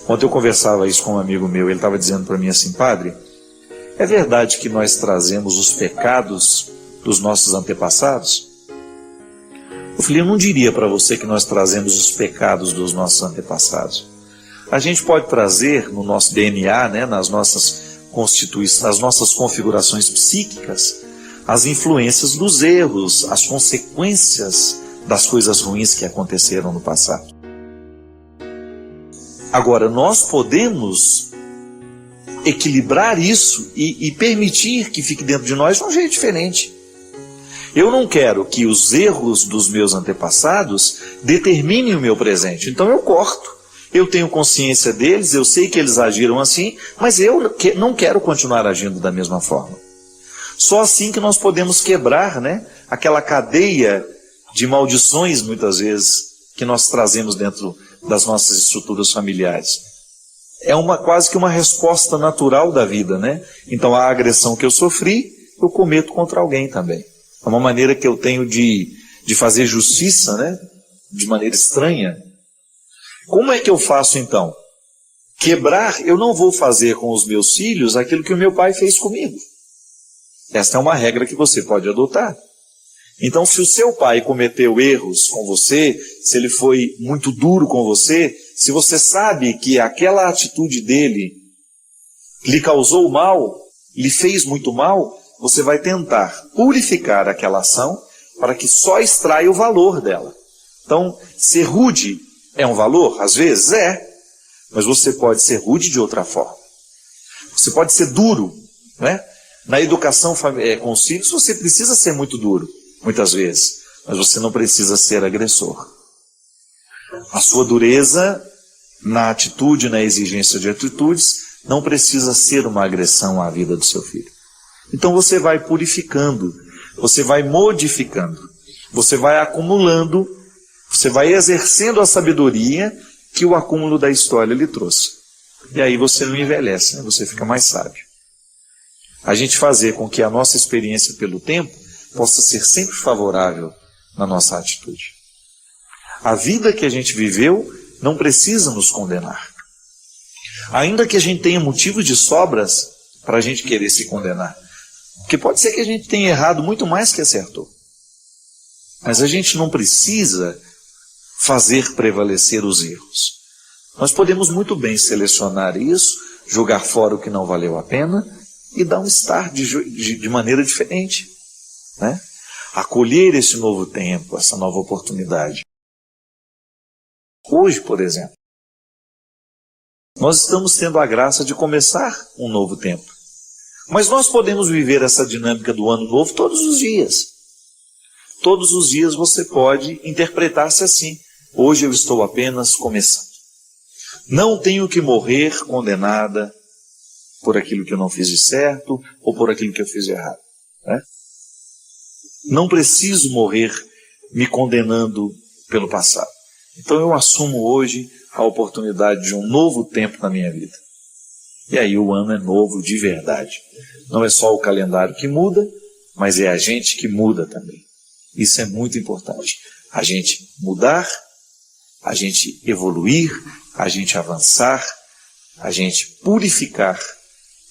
Ontem eu conversava isso com um amigo meu, ele estava dizendo para mim assim: padre, é verdade que nós trazemos os pecados dos nossos antepassados? Eu falei: eu não diria para você que nós trazemos os pecados dos nossos antepassados. A gente pode trazer no nosso DNA, né, nas nossas constituições, nas nossas configurações psíquicas, as influências dos erros, as consequências das coisas ruins que aconteceram no passado. Agora, nós podemos equilibrar isso e permitir que fique dentro de nós de um jeito diferente. Eu não quero que os erros dos meus antepassados determinem o meu presente, então eu corto. Eu tenho consciência deles, eu sei que eles agiram assim, mas eu não quero continuar agindo da mesma forma. Só assim que nós podemos quebrar, né, aquela cadeia de maldições, muitas vezes, que nós trazemos dentro das nossas estruturas familiares. É quase que uma resposta natural da vida, né? Então a agressão que eu sofri, eu cometo contra alguém também. É uma maneira que eu tenho de fazer justiça, né? De maneira estranha. Como é que eu faço então? Quebrar, eu não vou fazer com os meus filhos aquilo que o meu pai fez comigo. Esta é uma regra que você pode adotar. Então, se o seu pai cometeu erros com você, se ele foi muito duro com você, se você sabe que aquela atitude dele lhe causou mal, lhe fez muito mal, você vai tentar purificar aquela ação para que só extraia o valor dela. Então, ser rude é um valor? Às vezes é, mas você pode ser rude de outra forma. Você pode ser duro, né? Na educação com os filhos, você precisa ser muito duro, muitas vezes, mas você não precisa ser agressor. A sua dureza na atitude, na exigência de atitudes, não precisa ser uma agressão à vida do seu filho. Então você vai purificando, você vai modificando, você vai acumulando, você vai exercendo a sabedoria que o acúmulo da história lhe trouxe. E aí você não envelhece, né? Você fica mais sábio. A gente fazer com que a nossa experiência pelo tempo possa ser sempre favorável na nossa atitude. A vida que a gente viveu não precisa nos condenar. Ainda que a gente tenha motivos de sobras para a gente querer se condenar. Porque pode ser que a gente tenha errado muito mais que acertou. Mas a gente não precisa fazer prevalecer os erros. Nós podemos muito bem selecionar isso, jogar fora o que não valeu a pena e dar um start de maneira diferente, né? Acolher esse novo tempo, essa nova oportunidade. Hoje, por exemplo, nós estamos tendo a graça de começar um novo tempo. Mas nós podemos viver essa dinâmica do ano novo todos os dias. Todos os dias você pode interpretar-se assim: hoje eu estou apenas começando. Não tenho que morrer condenada por aquilo que eu não fiz de certo ou por aquilo que eu fiz de errado, né? Não preciso morrer me condenando pelo passado. Então eu assumo hoje a oportunidade de um novo tempo na minha vida. E aí o ano é novo de verdade. Não é só o calendário que muda, mas é a gente que muda também. Isso é muito importante. A gente mudar, a gente evoluir, a gente avançar, a gente purificar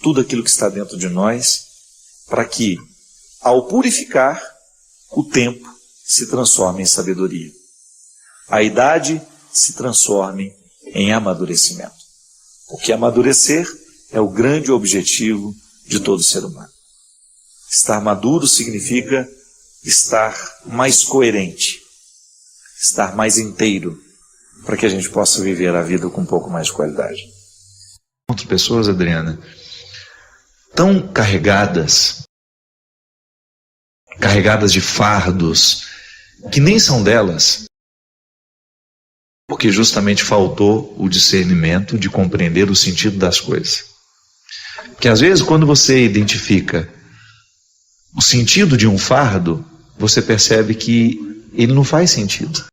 tudo aquilo que está dentro de nós, para que, ao purificar, o tempo se transforme em sabedoria. A idade se transforme em amadurecimento. Porque amadurecer é o grande objetivo de todo ser humano. Estar maduro significa estar mais coerente, estar mais inteiro, para que a gente possa viver a vida com um pouco mais de qualidade. Outras pessoas, Adriana, tão carregadas de fardos que nem são delas, porque justamente faltou o discernimento de compreender o sentido das coisas. Porque às vezes quando você identifica o sentido de um fardo, você percebe que ele não faz sentido.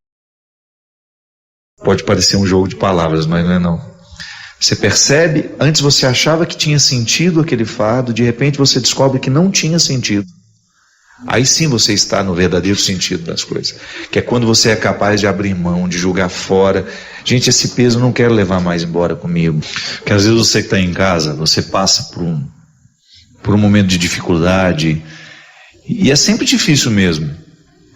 Pode parecer um jogo de palavras, mas não é não. Você percebe, antes você achava que tinha sentido aquele fardo, de repente você descobre que não tinha sentido. Aí sim você está no verdadeiro sentido das coisas, que é quando você é capaz de abrir mão, de jogar fora. Gente, esse peso eu não quero levar mais embora comigo. Porque às vezes você que está em casa, você passa por um momento de dificuldade, e é sempre difícil mesmo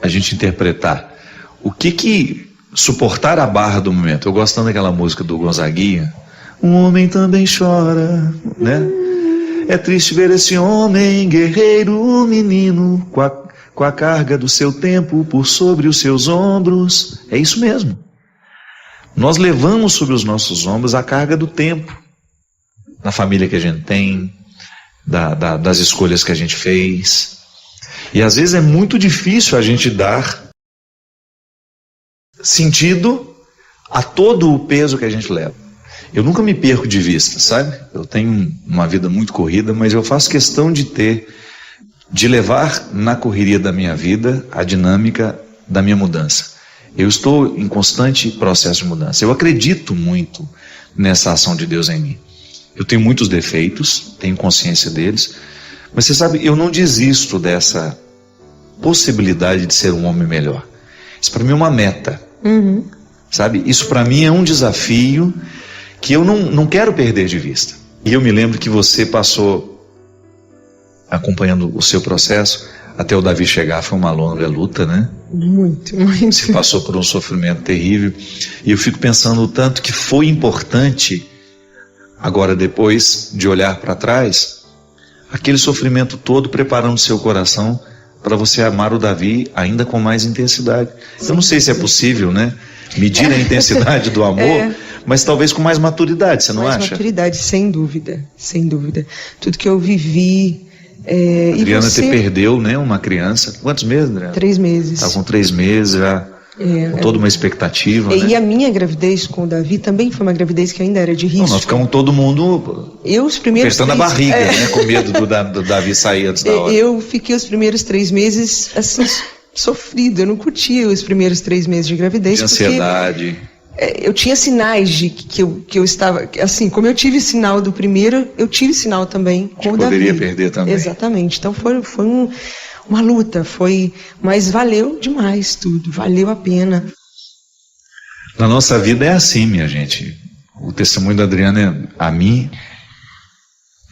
a gente interpretar o que suportar a barra do momento. Eu gosto tanto daquela música do Gonzaguinha, um homem também chora, né? É triste ver esse homem, guerreiro, menino, com a carga do seu tempo por sobre os seus ombros. É isso mesmo. Nós levamos sobre os nossos ombros a carga do tempo, da família que a gente tem, das escolhas que a gente fez. E às vezes é muito difícil a gente dar sentido a todo o peso que a gente leva. Eu nunca me perco de vista, sabe? Eu tenho uma vida muito corrida, mas eu faço questão de levar na correria da minha vida a dinâmica da minha mudança. Eu estou em constante processo de mudança. Eu acredito muito nessa ação de Deus em mim. Eu tenho muitos defeitos, tenho consciência deles, mas você sabe, eu não desisto dessa possibilidade de ser um homem melhor. Isso para mim é uma meta, sabe? Isso para mim é um desafio que eu não quero perder de vista. E eu me lembro que você passou acompanhando o seu processo até o Davi chegar, foi uma longa luta, né? Muito. Você passou por um sofrimento terrível, e eu fico pensando o tanto que foi importante, agora depois de olhar para trás, aquele sofrimento todo preparando seu coração para você amar o Davi ainda com mais intensidade. Eu não sei se é possível, né? Medir a intensidade do amor, mas talvez com mais maturidade, você não acha? Mais maturidade, sem dúvida, sem dúvida. Tudo que eu vivi... Adriana, você perdeu, né, uma criança. Quantos meses, Adriana? 3 meses. Estava com 3 meses já, com toda uma expectativa, né? E a minha gravidez com o Davi também foi uma gravidez que ainda era de risco. Nós ficamos todo mundo apertando a barriga, né, com medo do Davi sair antes da hora. Eu fiquei os primeiros 3 meses assim, sofrido. Eu não curtia os primeiros 3 meses de gravidez. De ansiedade. Eu tinha sinais de que eu estava, assim, como eu tive sinal do primeiro, eu tive sinal também com o Davi. Poderia perder também. Exatamente. Então foi uma luta, mas valeu demais tudo, valeu a pena. Na nossa vida é assim, minha gente. O testemunho da Adriana, a mim,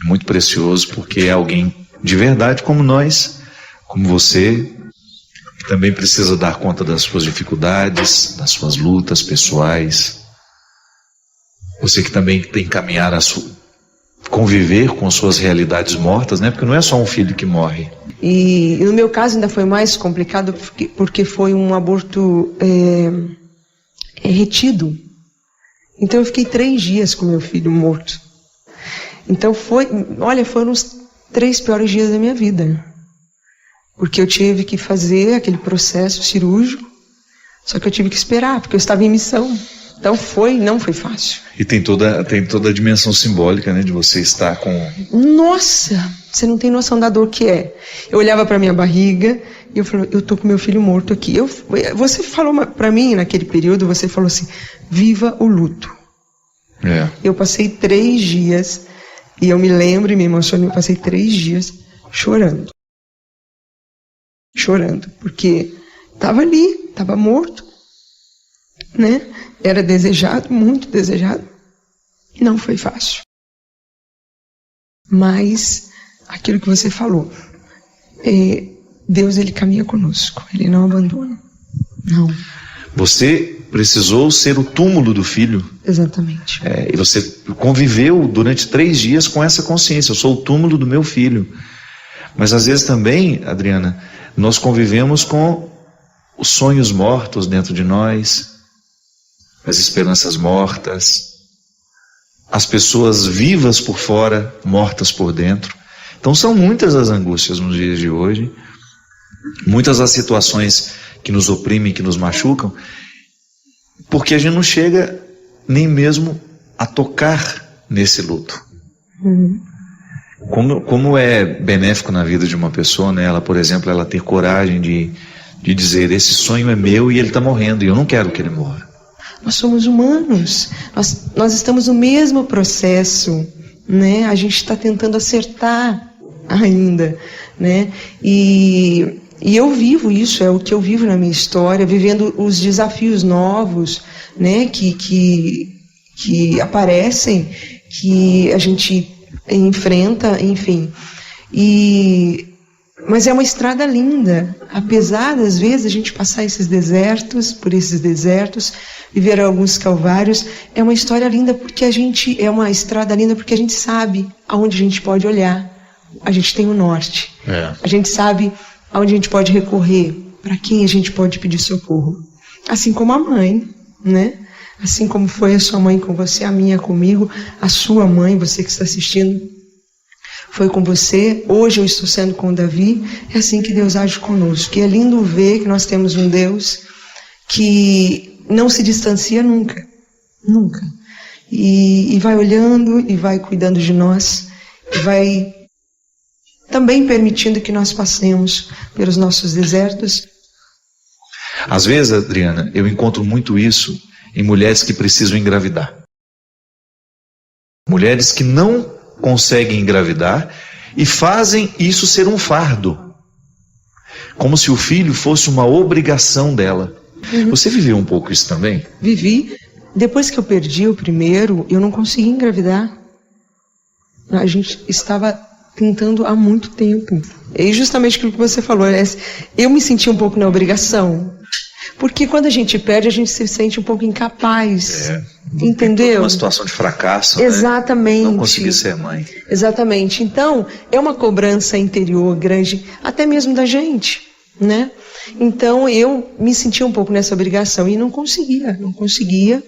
é muito precioso, porque é alguém de verdade como nós, como você, que também precisa dar conta das suas dificuldades, das suas lutas pessoais. Você que também tem que caminhar conviver com suas realidades mortas, né? Porque não é só um filho que morre. E no meu caso ainda foi mais complicado porque foi um aborto retido. Então eu fiquei 3 dias com meu filho morto. Então foram os 3 piores dias da minha vida. Porque eu tive que fazer aquele processo cirúrgico, só que eu tive que esperar, porque eu estava em missão. Então não foi fácil. E tem toda a dimensão simbólica, né, de você estar com... Nossa, você não tem noção da dor que é. Eu olhava para minha barriga e eu falei, eu tô com meu filho morto aqui. Você falou para mim, naquele período, você falou assim, viva o luto. Eu passei 3 dias, e eu me lembro e me emocionei, eu passei 3 dias chorando, porque estava ali, estava morto, né? Era desejado, muito desejado. Não foi fácil. Mas aquilo que você falou, Deus, ele caminha conosco, ele não abandona. Não. Você precisou ser o túmulo do filho. Exatamente. E você conviveu durante 3 dias com essa consciência, eu sou o túmulo do meu filho. Mas às vezes também, Adriana, nós convivemos com os sonhos mortos dentro de nós, as esperanças mortas, as pessoas vivas por fora, mortas por dentro. Então são muitas as angústias nos dias de hoje, muitas as situações que nos oprimem, que nos machucam, porque a gente não chega nem mesmo a tocar nesse luto. Como é benéfico na vida de uma pessoa, né? Ela, por exemplo, ela ter coragem de dizer, esse sonho é meu e ele está morrendo, e eu não quero que ele morra. Nós somos humanos, nós estamos no mesmo processo, né? A gente está tentando acertar ainda, né? E eu vivo isso, é o que eu vivo na minha história, vivendo os desafios novos, né, que aparecem, que a gente enfrenta, enfim. Mas é uma estrada linda, apesar das vezes a gente passar por esses desertos, viver alguns calvários, é uma história linda porque é uma estrada linda porque a gente sabe aonde a gente pode olhar, a gente tem o norte, a gente sabe aonde a gente pode recorrer, para quem a gente pode pedir socorro, assim como a mãe, né? Assim como foi a sua mãe com você, a minha comigo, a sua mãe, você que está assistindo, foi com você, hoje eu estou sendo com o Davi, é assim que Deus age conosco. E é lindo ver que nós temos um Deus que não se distancia nunca, nunca. E vai olhando e vai cuidando de nós, e vai também permitindo que nós passemos pelos nossos desertos. Às vezes, Adriana, eu encontro muito isso em mulheres que precisam engravidar. Mulheres que não conseguem engravidar e fazem isso ser um fardo, como se o filho fosse uma obrigação dela. Você viveu um pouco isso também? Vivi. Depois que eu perdi o primeiro, eu não consegui engravidar. A gente estava tentando há muito tempo. E justamente aquilo que você falou, eu me senti um pouco na obrigação. Porque quando a gente perde, a gente se sente um pouco incapaz. Entendeu? Uma situação de fracasso. Exatamente. Né? Não consegui ser mãe. Exatamente. Então, é uma cobrança interior grande, até mesmo da gente, né? Então, eu me sentia um pouco nessa obrigação e não conseguia.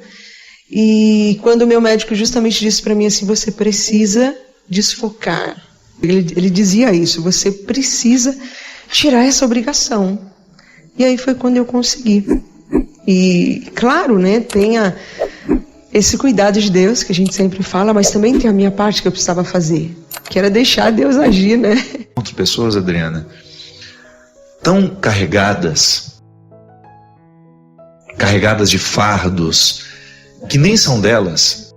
E quando o meu médico justamente disse para mim assim, você precisa desfocar. Ele dizia isso, você precisa tirar essa obrigação. E aí foi quando eu consegui. E, claro, né, tem esse cuidado de Deus, que a gente sempre fala, mas também tem a minha parte que eu precisava fazer, que era deixar Deus agir, né? Outras pessoas, Adriana, tão carregadas de fardos, que nem são delas,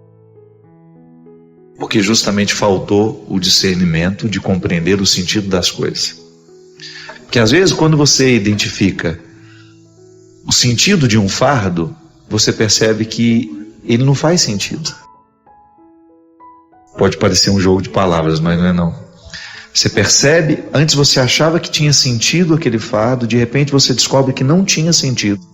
porque justamente faltou o discernimento de compreender o sentido das coisas. Porque às vezes quando você identifica o sentido de um fardo, você percebe que ele não faz sentido. Pode parecer um jogo de palavras, mas não é não. Você percebe, antes você achava que tinha sentido aquele fardo, de repente você descobre que não tinha sentido.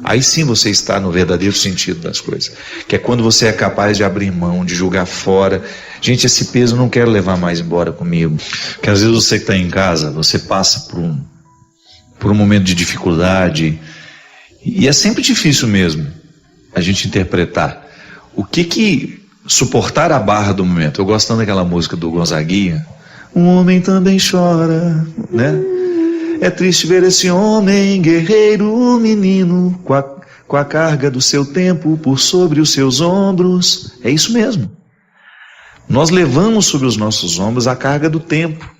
Aí sim você está no verdadeiro sentido das coisas, que é quando você é capaz de abrir mão, de jogar fora. Gente, esse peso eu não quero levar mais embora comigo. Porque às vezes você que está em casa, você passa por um momento de dificuldade, e é sempre difícil mesmo a gente interpretar o que suportar a barra do momento. Eu gosto tanto daquela música do Gonzaguinha, um homem também chora, né? É triste ver esse homem, guerreiro, menino, com a carga do seu tempo por sobre os seus ombros. É isso mesmo. Nós levamos sobre os nossos ombros a carga do tempo,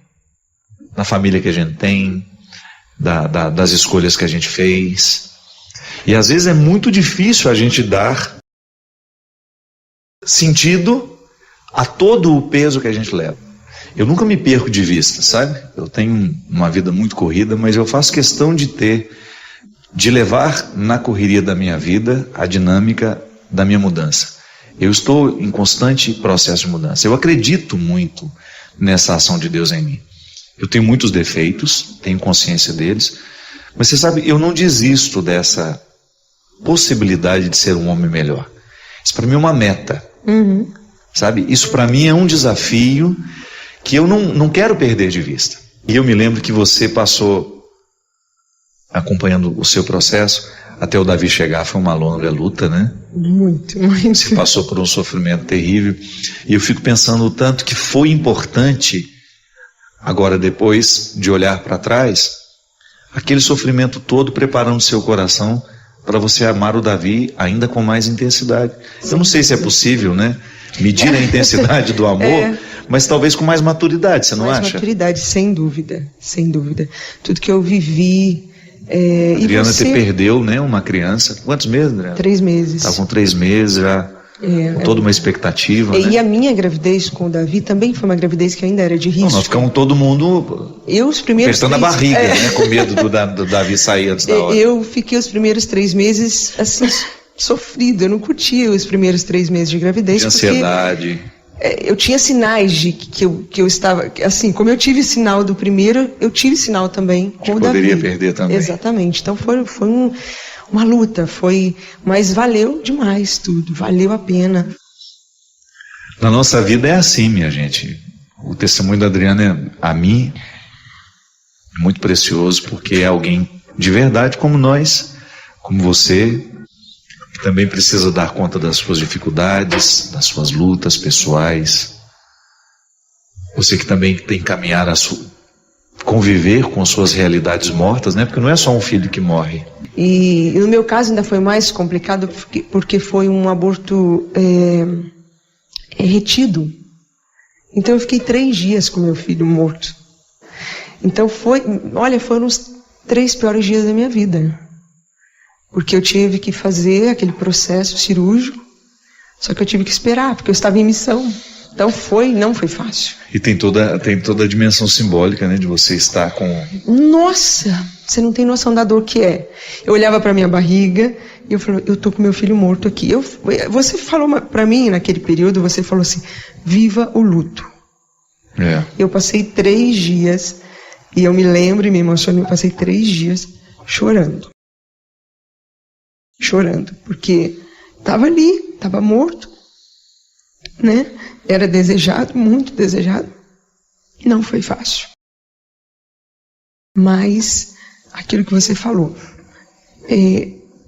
da família que a gente tem, das escolhas que a gente fez. E às vezes é muito difícil a gente dar sentido a todo o peso que a gente leva. Eu nunca me perco de vista, sabe? Eu tenho uma vida muito corrida, mas eu faço questão de levar na correria da minha vida a dinâmica da minha mudança. Eu estou em constante processo de mudança. Eu acredito muito nessa ação de Deus em mim. Eu tenho muitos defeitos, tenho consciência deles, mas você sabe, eu não desisto dessa possibilidade de ser um homem melhor. Isso para mim é uma meta. Sabe? Isso para mim é um desafio que eu não quero perder de vista. E eu me lembro que você passou acompanhando o seu processo até o Davi chegar, foi uma longa luta, né? Muito. Você passou por um sofrimento terrível, e eu fico pensando o tanto que foi importante, agora depois de olhar para trás, aquele sofrimento todo preparando seu coração para você amar o Davi ainda com mais intensidade. Eu não sei se é possível, né? Medir a intensidade do amor, mas talvez com mais maturidade, você não acha? Mais maturidade, sem dúvida, sem dúvida. Tudo que eu vivi. Adriana, você perdeu, né, uma criança. Quantos meses, Adriana? 3 meses. Estava com 3 meses já. com toda uma expectativa. E né? a minha gravidez com o Davi também foi uma gravidez que ainda era de risco. Não, nós ficamos todo mundo apertando a barriga, né, com medo do Davi sair antes da hora. Eu fiquei os primeiros 3 meses assim, sofrido. Eu não curtia os primeiros 3 meses de gravidez. De ansiedade. Eu tinha sinais de que eu estava, assim, como eu tive sinal do primeiro, eu tive sinal também com o Davi. Poderia perder também. Exatamente. Então foi uma luta, mas valeu demais tudo, valeu a pena. Na nossa vida é assim, minha gente. O testemunho da Adriana, a mim, é muito precioso, porque é alguém de verdade como nós, como você, que também precisa dar conta das suas dificuldades, das suas lutas pessoais. Você que também tem que caminhar conviver com suas realidades mortas, né? Porque não é só um filho que morre. E no meu caso ainda foi mais complicado porque foi um aborto retido. Então eu fiquei 3 dias com meu filho morto. Então foram os 3 piores dias da minha vida. Porque eu tive que fazer aquele processo cirúrgico, só que eu tive que esperar, porque eu estava em missão. Então não foi fácil. E tem toda a dimensão simbólica, né, de você estar com... Nossa, você não tem noção da dor que é. Eu olhava para minha barriga e eu falei, eu tô com meu filho morto aqui. Você falou para mim naquele período, você falou assim, viva o luto. Eu passei 3 dias, e eu me lembro e me emocionei, eu passei 3 dias chorando. Chorando, porque estava ali, estava morto, né? Era desejado, muito desejado. Não foi fácil. Mas, aquilo que você falou,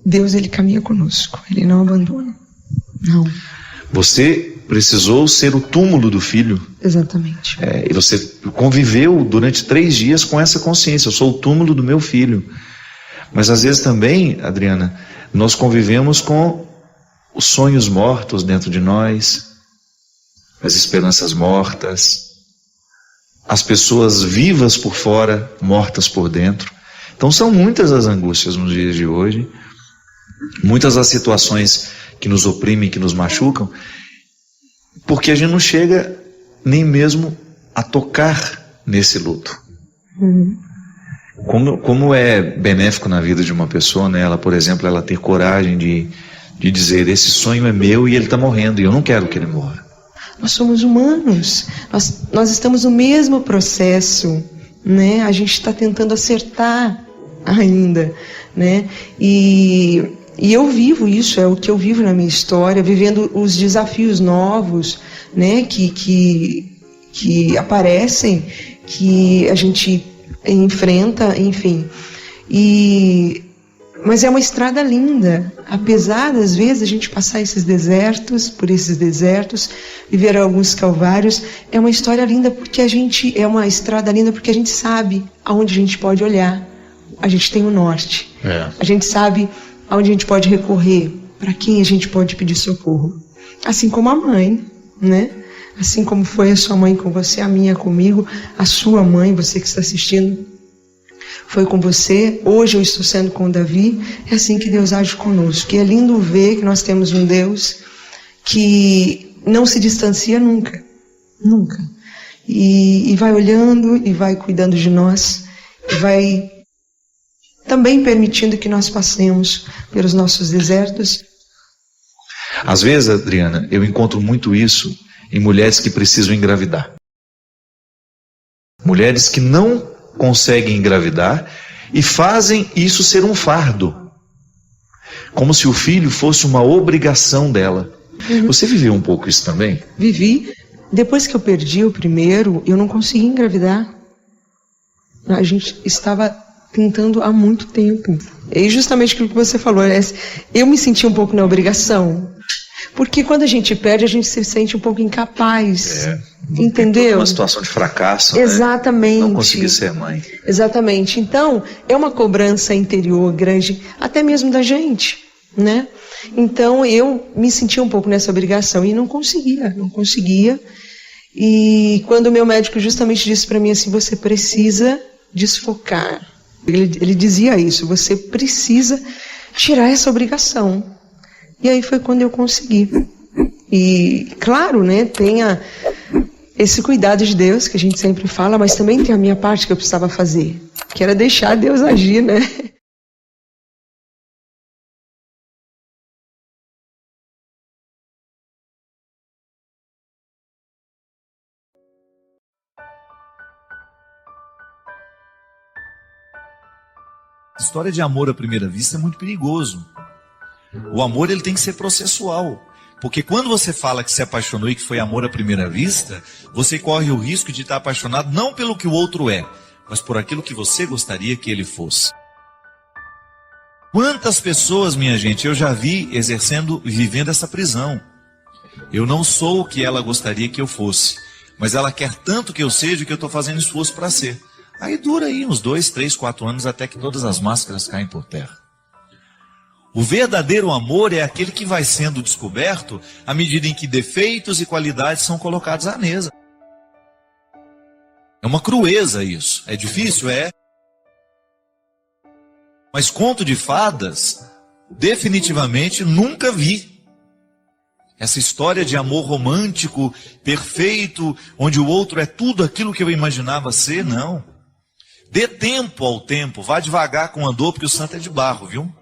Deus, Ele caminha conosco, Ele não abandona. Não. Você precisou ser o túmulo do filho. Exatamente. E você conviveu durante 3 dias com essa consciência, eu sou o túmulo do meu filho. Mas às vezes também, Adriana, nós convivemos com os sonhos mortos dentro de nós, as esperanças mortas, as pessoas vivas por fora, mortas por dentro. Então são muitas as angústias nos dias de hoje, muitas as situações que nos oprimem, que nos machucam, porque a gente não chega nem mesmo a tocar nesse luto. Como é benéfico na vida de uma pessoa, né? Ela, por exemplo, ela ter coragem de dizer, esse sonho é meu e ele está morrendo, e eu não quero que ele morra. Nós somos humanos, nós estamos no mesmo processo, né? A gente está tentando acertar ainda, né? E eu vivo isso, é o que eu vivo na minha história, vivendo os desafios novos, né? Que aparecem, que a gente enfrenta, enfim. Mas é uma estrada linda, apesar das vezes a gente passar por esses desertos, viver alguns calvários, é uma história linda porque é uma estrada linda porque a gente sabe aonde a gente pode olhar, a gente tem o norte, a gente sabe aonde a gente pode recorrer, para quem a gente pode pedir socorro, assim como a mãe, né? Assim como foi a sua mãe com você, a minha comigo, a sua mãe, você que está assistindo, foi com você, hoje eu estou sendo com o Davi, é assim que Deus age conosco. E é lindo ver que nós temos um Deus que não se distancia nunca, nunca. E vai olhando e vai cuidando de nós, e vai também permitindo que nós passemos pelos nossos desertos. Às vezes, Adriana, eu encontro muito isso em mulheres que precisam engravidar. Mulheres que não conseguem engravidar e fazem isso ser um fardo, como se o filho fosse uma obrigação dela. Você viveu um pouco isso também? Vivi. Depois que eu perdi o primeiro, eu não consegui engravidar. A gente estava tentando há muito tempo. E justamente aquilo que você falou, eu me senti um pouco na obrigação. Porque quando a gente perde, a gente se sente um pouco incapaz. Entendeu? Uma situação de fracasso. Exatamente. Né? Não conseguir ser mãe. Exatamente. Então, é uma cobrança interior grande, até mesmo da gente, né? Então, eu me sentia um pouco nessa obrigação e não conseguia. E quando o meu médico justamente disse para mim assim, você precisa desfocar. Ele dizia isso, você precisa tirar essa obrigação. E aí foi quando eu consegui. E, claro, né, tenha esse cuidado de Deus, que a gente sempre fala, mas também tem a minha parte que eu precisava fazer, que era deixar Deus agir, né? A história de amor à primeira vista é muito perigoso. O amor ele tem que ser processual. Porque quando você fala que se apaixonou e que foi amor à primeira vista, você corre o risco de estar apaixonado não pelo que o outro é, mas por aquilo que você gostaria que ele fosse. Quantas pessoas, minha gente, eu já vi exercendo, vivendo essa prisão. Eu não sou o que ela gostaria que eu fosse, mas ela quer tanto que eu seja que eu estou fazendo esforço para ser. Aí dura aí uns 2, 3, 4 anos até que todas as máscaras caem por terra. O verdadeiro amor é aquele que vai sendo descoberto à medida em que defeitos e qualidades são colocados à mesa. É uma crueza isso. É difícil? É. Mas conto de fadas, definitivamente nunca vi. Essa história de amor romântico, perfeito, onde o outro é tudo aquilo que eu imaginava ser, não. Dê tempo ao tempo, vá devagar com o andor, porque o santo é de barro, viu?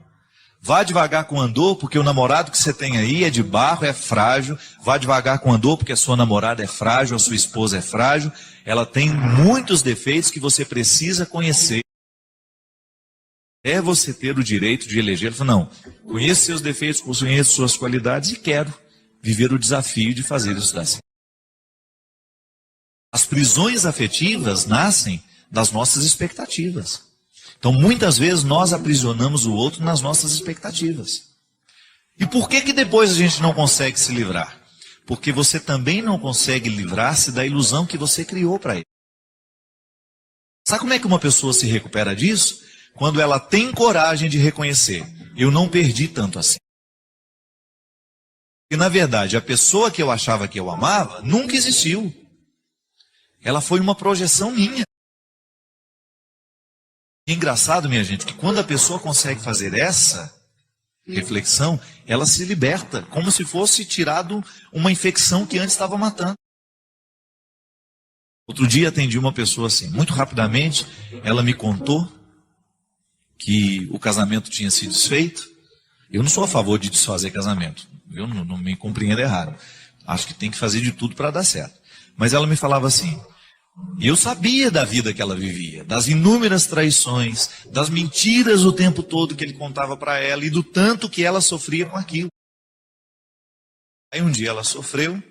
Vá devagar com o andor, porque o namorado que você tem aí é de barro, é frágil. Vá devagar com o andor, porque a sua namorada é frágil, a sua esposa é frágil. Ela tem muitos defeitos que você precisa conhecer. É você ter o direito de eleger. Ele falou, não, conheço seus defeitos, conheço suas qualidades e quero viver o desafio de fazer isso dar certo. As prisões afetivas nascem das nossas expectativas. Então, muitas vezes, nós aprisionamos o outro nas nossas expectativas. E por que depois a gente não consegue se livrar? Porque você também não consegue livrar-se da ilusão que você criou para ele. Sabe como é que uma pessoa se recupera disso? Quando ela tem coragem de reconhecer, eu não perdi tanto assim. E, na verdade, a pessoa que eu achava que eu amava nunca existiu. Ela foi uma projeção minha. É engraçado, minha gente, que quando a pessoa consegue fazer essa reflexão, ela se liberta, como se fosse tirado uma infecção que antes estava matando. Outro dia atendi uma pessoa assim, muito rapidamente, ela me contou que o casamento tinha sido desfeito. Eu não sou a favor de desfazer casamento, eu não me compreendo errado. Acho que tem que fazer de tudo para dar certo. Mas ela me falava assim, e eu sabia da vida que ela vivia, das inúmeras traições, das mentiras o tempo todo que ele contava para ela e do tanto que ela sofria com aquilo. Aí um dia ela sofreu,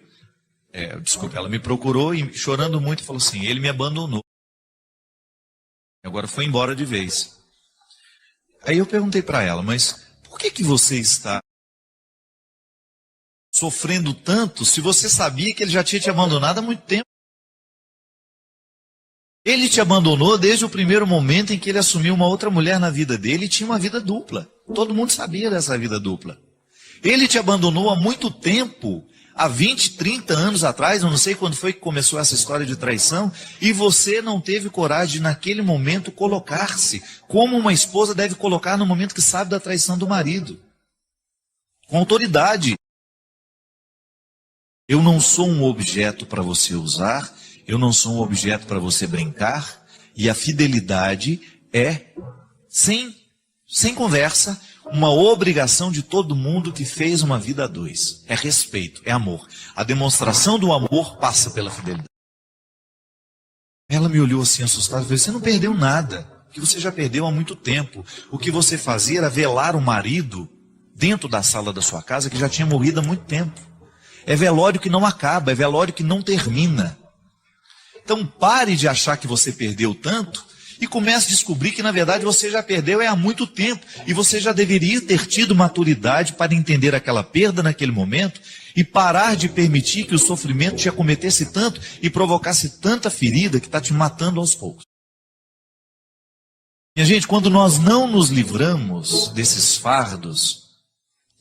ela me procurou e chorando muito falou assim, ele me abandonou. Agora foi embora de vez. Aí eu perguntei para ela, mas por que você está sofrendo tanto se você sabia que ele já tinha te abandonado há muito tempo? Ele te abandonou desde o primeiro momento em que ele assumiu uma outra mulher na vida dele e tinha uma vida dupla. Todo mundo sabia dessa vida dupla. Ele te abandonou há muito tempo, há 20, 30 anos atrás, eu não sei quando foi que começou essa história de traição, e você não teve coragem de, naquele momento, colocar-se como uma esposa deve colocar no momento que sabe da traição do marido. Com autoridade. Eu não sou um objeto para você usar, eu não sou um objeto para você brincar, e a fidelidade é, sem conversa, uma obrigação de todo mundo que fez uma vida a dois. É respeito, é amor. A demonstração do amor passa pela fidelidade. Ela me olhou assim assustada e falou, você não perdeu nada, que você já perdeu há muito tempo. O que você fazia era velar o marido dentro da sala da sua casa que já tinha morrido há muito tempo. É velório que não acaba, é velório que não termina. Então pare de achar que você perdeu tanto e comece a descobrir que na verdade você já perdeu há muito tempo. E você já deveria ter tido maturidade para entender aquela perda naquele momento e parar de permitir que o sofrimento te acometesse tanto e provocasse tanta ferida que está te matando aos poucos. Minha gente, quando nós não nos livramos desses fardos,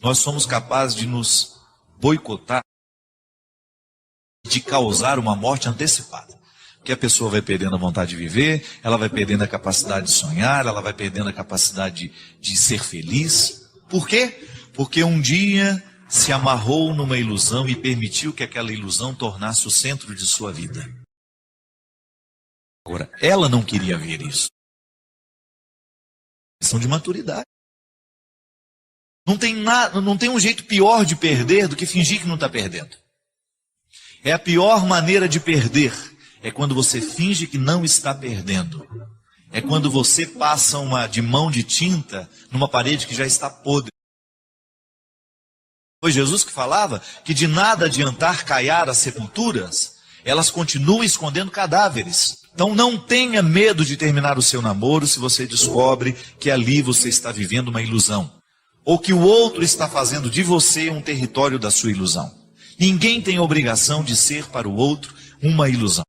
nós somos capazes de nos boicotar, de causar uma morte antecipada. Porque a pessoa vai perdendo a vontade de viver, ela vai perdendo a capacidade de sonhar, ela vai perdendo a capacidade de ser feliz. Por quê? Porque um dia se amarrou numa ilusão e permitiu que aquela ilusão tornasse o centro de sua vida. Agora, ela não queria ver isso. Questão de maturidade. Não tem um jeito pior de perder do que fingir que não está perdendo. É a pior maneira de perder. É quando você finge que não está perdendo. É quando você passa de mão de tinta numa parede que já está podre. Foi Jesus que falava que de nada adiantar caiar as sepulturas, elas continuam escondendo cadáveres. Então não tenha medo de terminar o seu namoro se você descobre que ali você está vivendo uma ilusão. Ou que o outro está fazendo de você um território da sua ilusão. Ninguém tem obrigação de ser para o outro uma ilusão.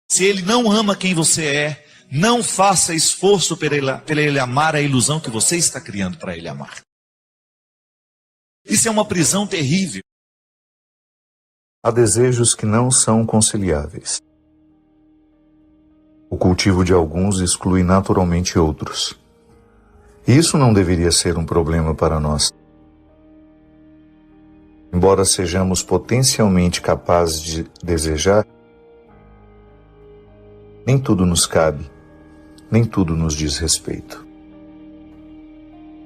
Se ele não ama quem você é, não faça esforço para ele amar a ilusão que você está criando para ele amar. Isso é uma prisão terrível. Há desejos que não são conciliáveis. O cultivo de alguns exclui naturalmente outros. Isso não deveria ser um problema para nós. Embora sejamos potencialmente capazes de desejar, nem tudo nos cabe, nem tudo nos diz respeito.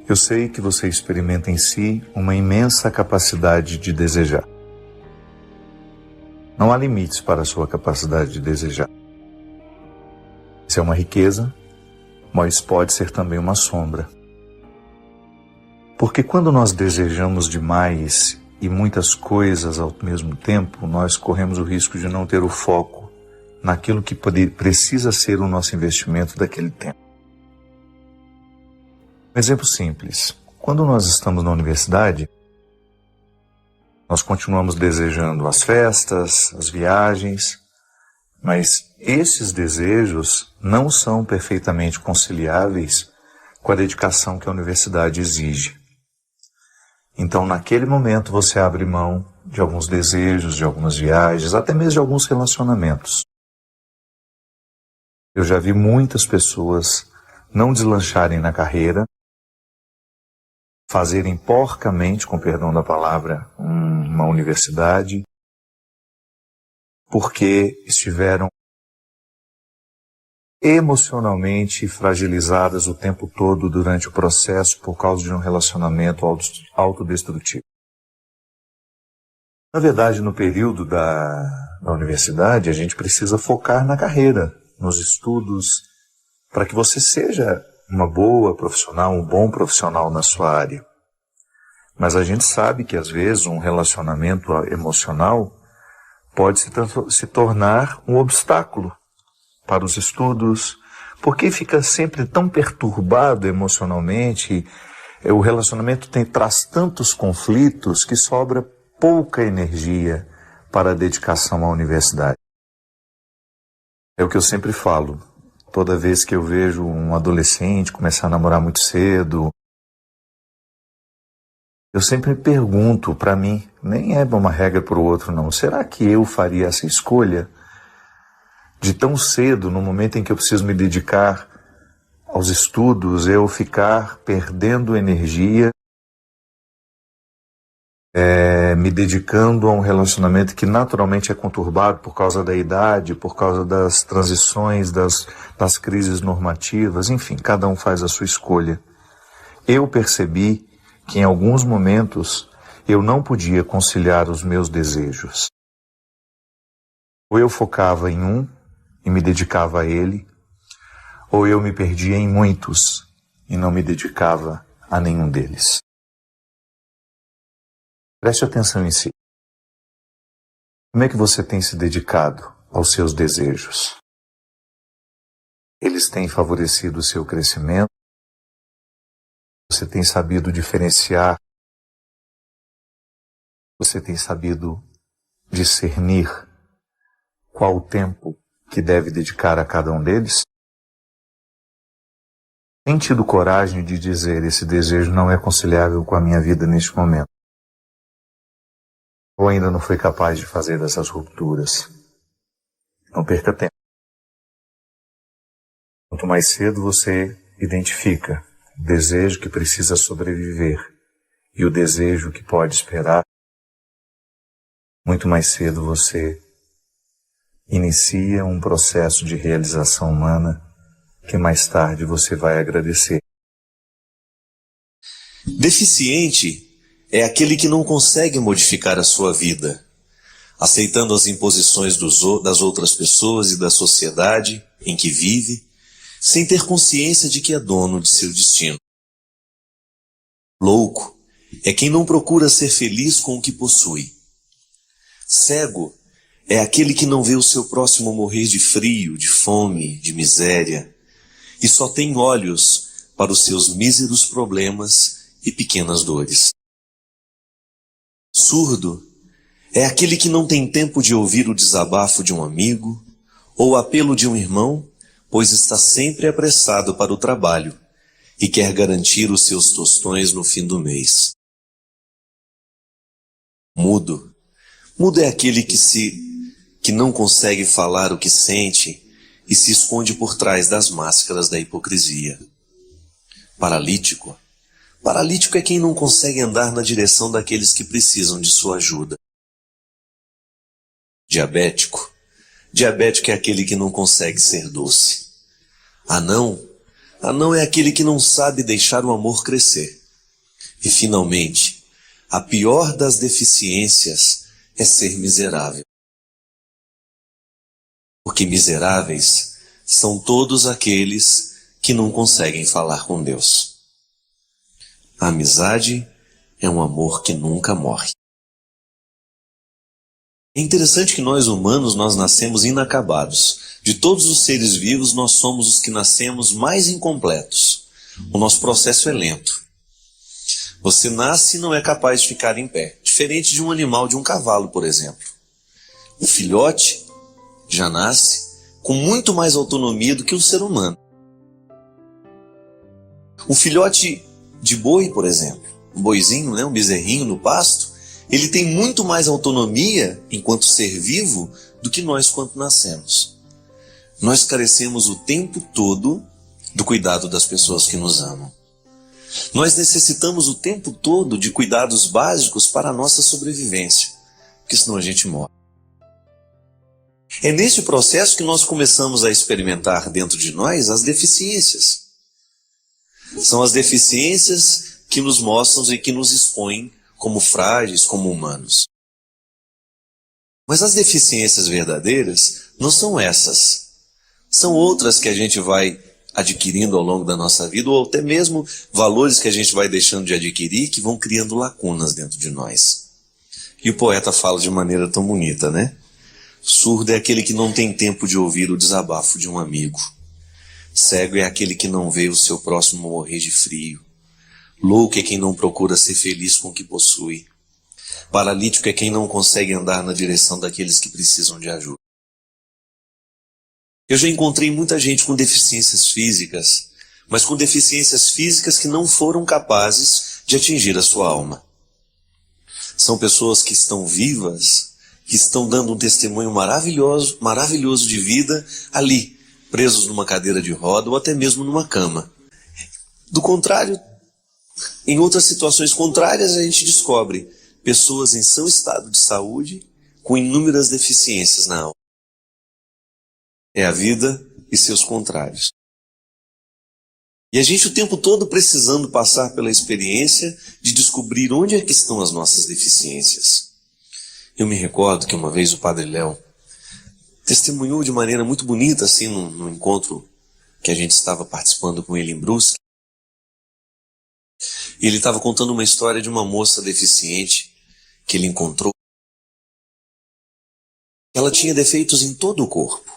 Eu sei que você experimenta em si uma imensa capacidade de desejar. Não há limites para a sua capacidade de desejar. Isso é uma riqueza, mas pode ser também uma sombra. Porque quando nós desejamos demais e muitas coisas ao mesmo tempo, nós corremos o risco de não ter o foco naquilo que precisa ser o nosso investimento daquele tempo. Um exemplo simples. Quando nós estamos na universidade, nós continuamos desejando as festas, as viagens, mas esses desejos não são perfeitamente conciliáveis com a dedicação que a universidade exige. Então, naquele momento, você abre mão de alguns desejos, de algumas viagens, até mesmo de alguns relacionamentos. Eu já vi muitas pessoas não deslancharem na carreira, fazerem porcamente, com perdão da palavra, uma universidade, porque estiveram emocionalmente fragilizadas o tempo todo durante o processo por causa de um relacionamento autodestrutivo. Na verdade, no período da universidade, a gente precisa focar na carreira, nos estudos, para que você seja uma boa profissional, um bom profissional na sua área. Mas a gente sabe que, às vezes, um relacionamento emocional pode se tornar um obstáculo para os estudos, porque fica sempre tão perturbado emocionalmente, o relacionamento traz tantos conflitos que sobra pouca energia para a dedicação à universidade. É o que eu sempre falo, toda vez que eu vejo um adolescente começar a namorar muito cedo, eu sempre me pergunto para mim, nem é uma regra para o outro não, será que eu faria essa escolha de tão cedo, no momento em que eu preciso me dedicar aos estudos, eu ficar perdendo energia, me dedicando a um relacionamento que naturalmente é conturbado por causa da idade, por causa das transições, das crises normativas, enfim, cada um faz a sua escolha. Eu percebi que em alguns momentos eu não podia conciliar os meus desejos. Ou eu focava em um e me dedicava a ele, ou eu me perdia em muitos e não me dedicava a nenhum deles. Preste atenção em si. Como é que você tem se dedicado aos seus desejos? Eles têm favorecido o seu crescimento? Você tem sabido diferenciar? Você tem sabido discernir qual o tempo que deve dedicar a cada um deles? Tem tido coragem de dizer: esse desejo não é conciliável com a minha vida neste momento? Ou ainda não foi capaz de fazer essas rupturas? Não perca tempo. Quanto mais cedo você identifica o desejo que precisa sobreviver e o desejo que pode esperar, muito mais cedo você inicia um processo de realização humana que mais tarde você vai agradecer. Deficiente é aquele que não consegue modificar a sua vida, aceitando as imposições das outras pessoas e da sociedade em que vive, sem ter consciência de que é dono de seu destino. Louco é quem não procura ser feliz com o que possui. Cego é aquele que não vê o seu próximo morrer de frio, de fome, de miséria, e só tem olhos para os seus míseros problemas e pequenas dores. Surdo é aquele que não tem tempo de ouvir o desabafo de um amigo ou o apelo de um irmão, pois está sempre apressado para o trabalho e quer garantir os seus tostões no fim do mês. Mudo é aquele que não consegue falar o que sente e se esconde por trás das máscaras da hipocrisia. Paralítico é quem não consegue andar na direção daqueles que precisam de sua ajuda. Diabético é aquele que não consegue ser doce. Anão é aquele que não sabe deixar o amor crescer. E, finalmente, a pior das deficiências é ser miserável. Porque miseráveis são todos aqueles que não conseguem falar com Deus. A amizade é um amor que nunca morre. É interessante que nós humanos, nós nascemos inacabados. De todos os seres vivos, nós somos os que nascemos mais incompletos. O nosso processo é lento. Você nasce e não é capaz de ficar em pé. Diferente de um animal, de um cavalo, por exemplo. O filhote já nasce com muito mais autonomia do que o ser humano. O filhote de boi, por exemplo, um boizinho, um bezerrinho no pasto, ele tem muito mais autonomia enquanto ser vivo do que nós quando nascemos. Nós carecemos o tempo todo do cuidado das pessoas que nos amam. Nós necessitamos o tempo todo de cuidados básicos para a nossa sobrevivência, porque senão a gente morre. É nesse processo que nós começamos a experimentar dentro de nós as deficiências. São as deficiências que nos mostram e que nos expõem como frágeis, como humanos. Mas as deficiências verdadeiras não são essas. São outras que a gente vai adquirindo ao longo da nossa vida, ou até mesmo valores que a gente vai deixando de adquirir, que vão criando lacunas dentro de nós. E o poeta fala de maneira tão bonita, né? Surdo é aquele que não tem tempo de ouvir o desabafo de um amigo. Cego é aquele que não vê o seu próximo morrer de frio. Louco é quem não procura ser feliz com o que possui. Paralítico é quem não consegue andar na direção daqueles que precisam de ajuda. Eu já encontrei muita gente com deficiências físicas, mas com deficiências físicas que não foram capazes de atingir a sua alma. São pessoas que estão vivas, que estão dando um testemunho maravilhoso de vida ali, presos numa cadeira de roda ou até mesmo numa cama. Do contrário, em outras situações contrárias, a gente descobre pessoas em seu estado de saúde com inúmeras deficiências na alma. É a vida e seus contrários. E a gente o tempo todo precisando passar pela experiência de descobrir onde é que estão as nossas deficiências. Eu me recordo que uma vez o Padre Léo testemunhou de maneira muito bonita, assim, num encontro que a gente estava participando com ele em Brusque. E ele estava contando uma história de uma moça deficiente que ele encontrou. Ela tinha defeitos em todo o corpo.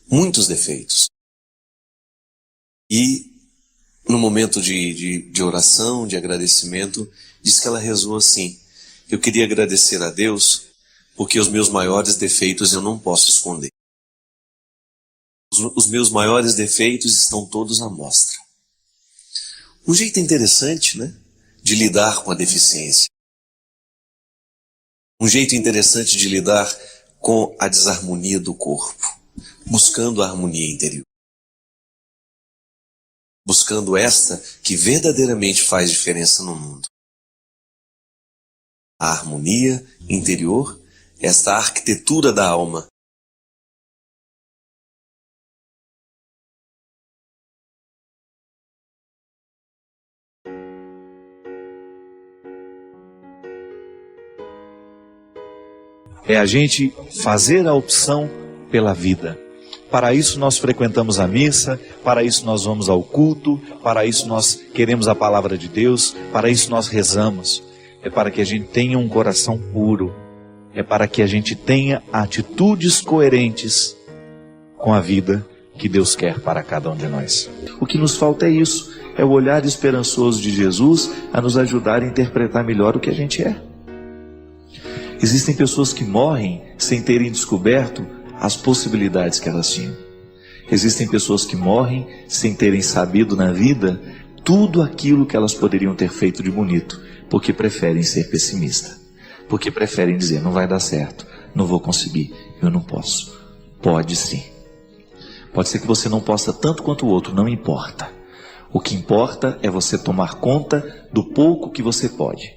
Muitos defeitos. E no momento de oração, de agradecimento, diz que ela rezou assim: eu queria agradecer a Deus porque os meus maiores defeitos eu não posso esconder. Os meus maiores defeitos estão todos à mostra. Um jeito interessante, né, de lidar com a deficiência. Um jeito interessante de lidar com a desarmonia do corpo, buscando a harmonia interior. Buscando esta que verdadeiramente faz diferença no mundo. a harmonia interior, esta arquitetura da alma. É a gente fazer a opção pela vida. Para isso nós frequentamos a missa, para isso nós vamos ao culto, para isso nós queremos a palavra de Deus, para isso nós rezamos. É para que a gente tenha um coração puro, é para que a gente tenha atitudes coerentes com a vida que Deus quer para cada um de nós. O que nos falta é isso, é o olhar esperançoso de Jesus a nos ajudar a interpretar melhor o que a gente é. Existem pessoas que morrem sem terem descoberto as possibilidades que elas tinham. Existem pessoas que morrem sem terem sabido na vida tudo aquilo que elas poderiam ter feito de bonito, porque preferem ser pessimistas, porque preferem dizer, não vai dar certo, não vou conseguir, eu não posso. Pode sim. Pode ser que você não possa tanto quanto o outro, não importa. O que importa é você tomar conta do pouco que você pode.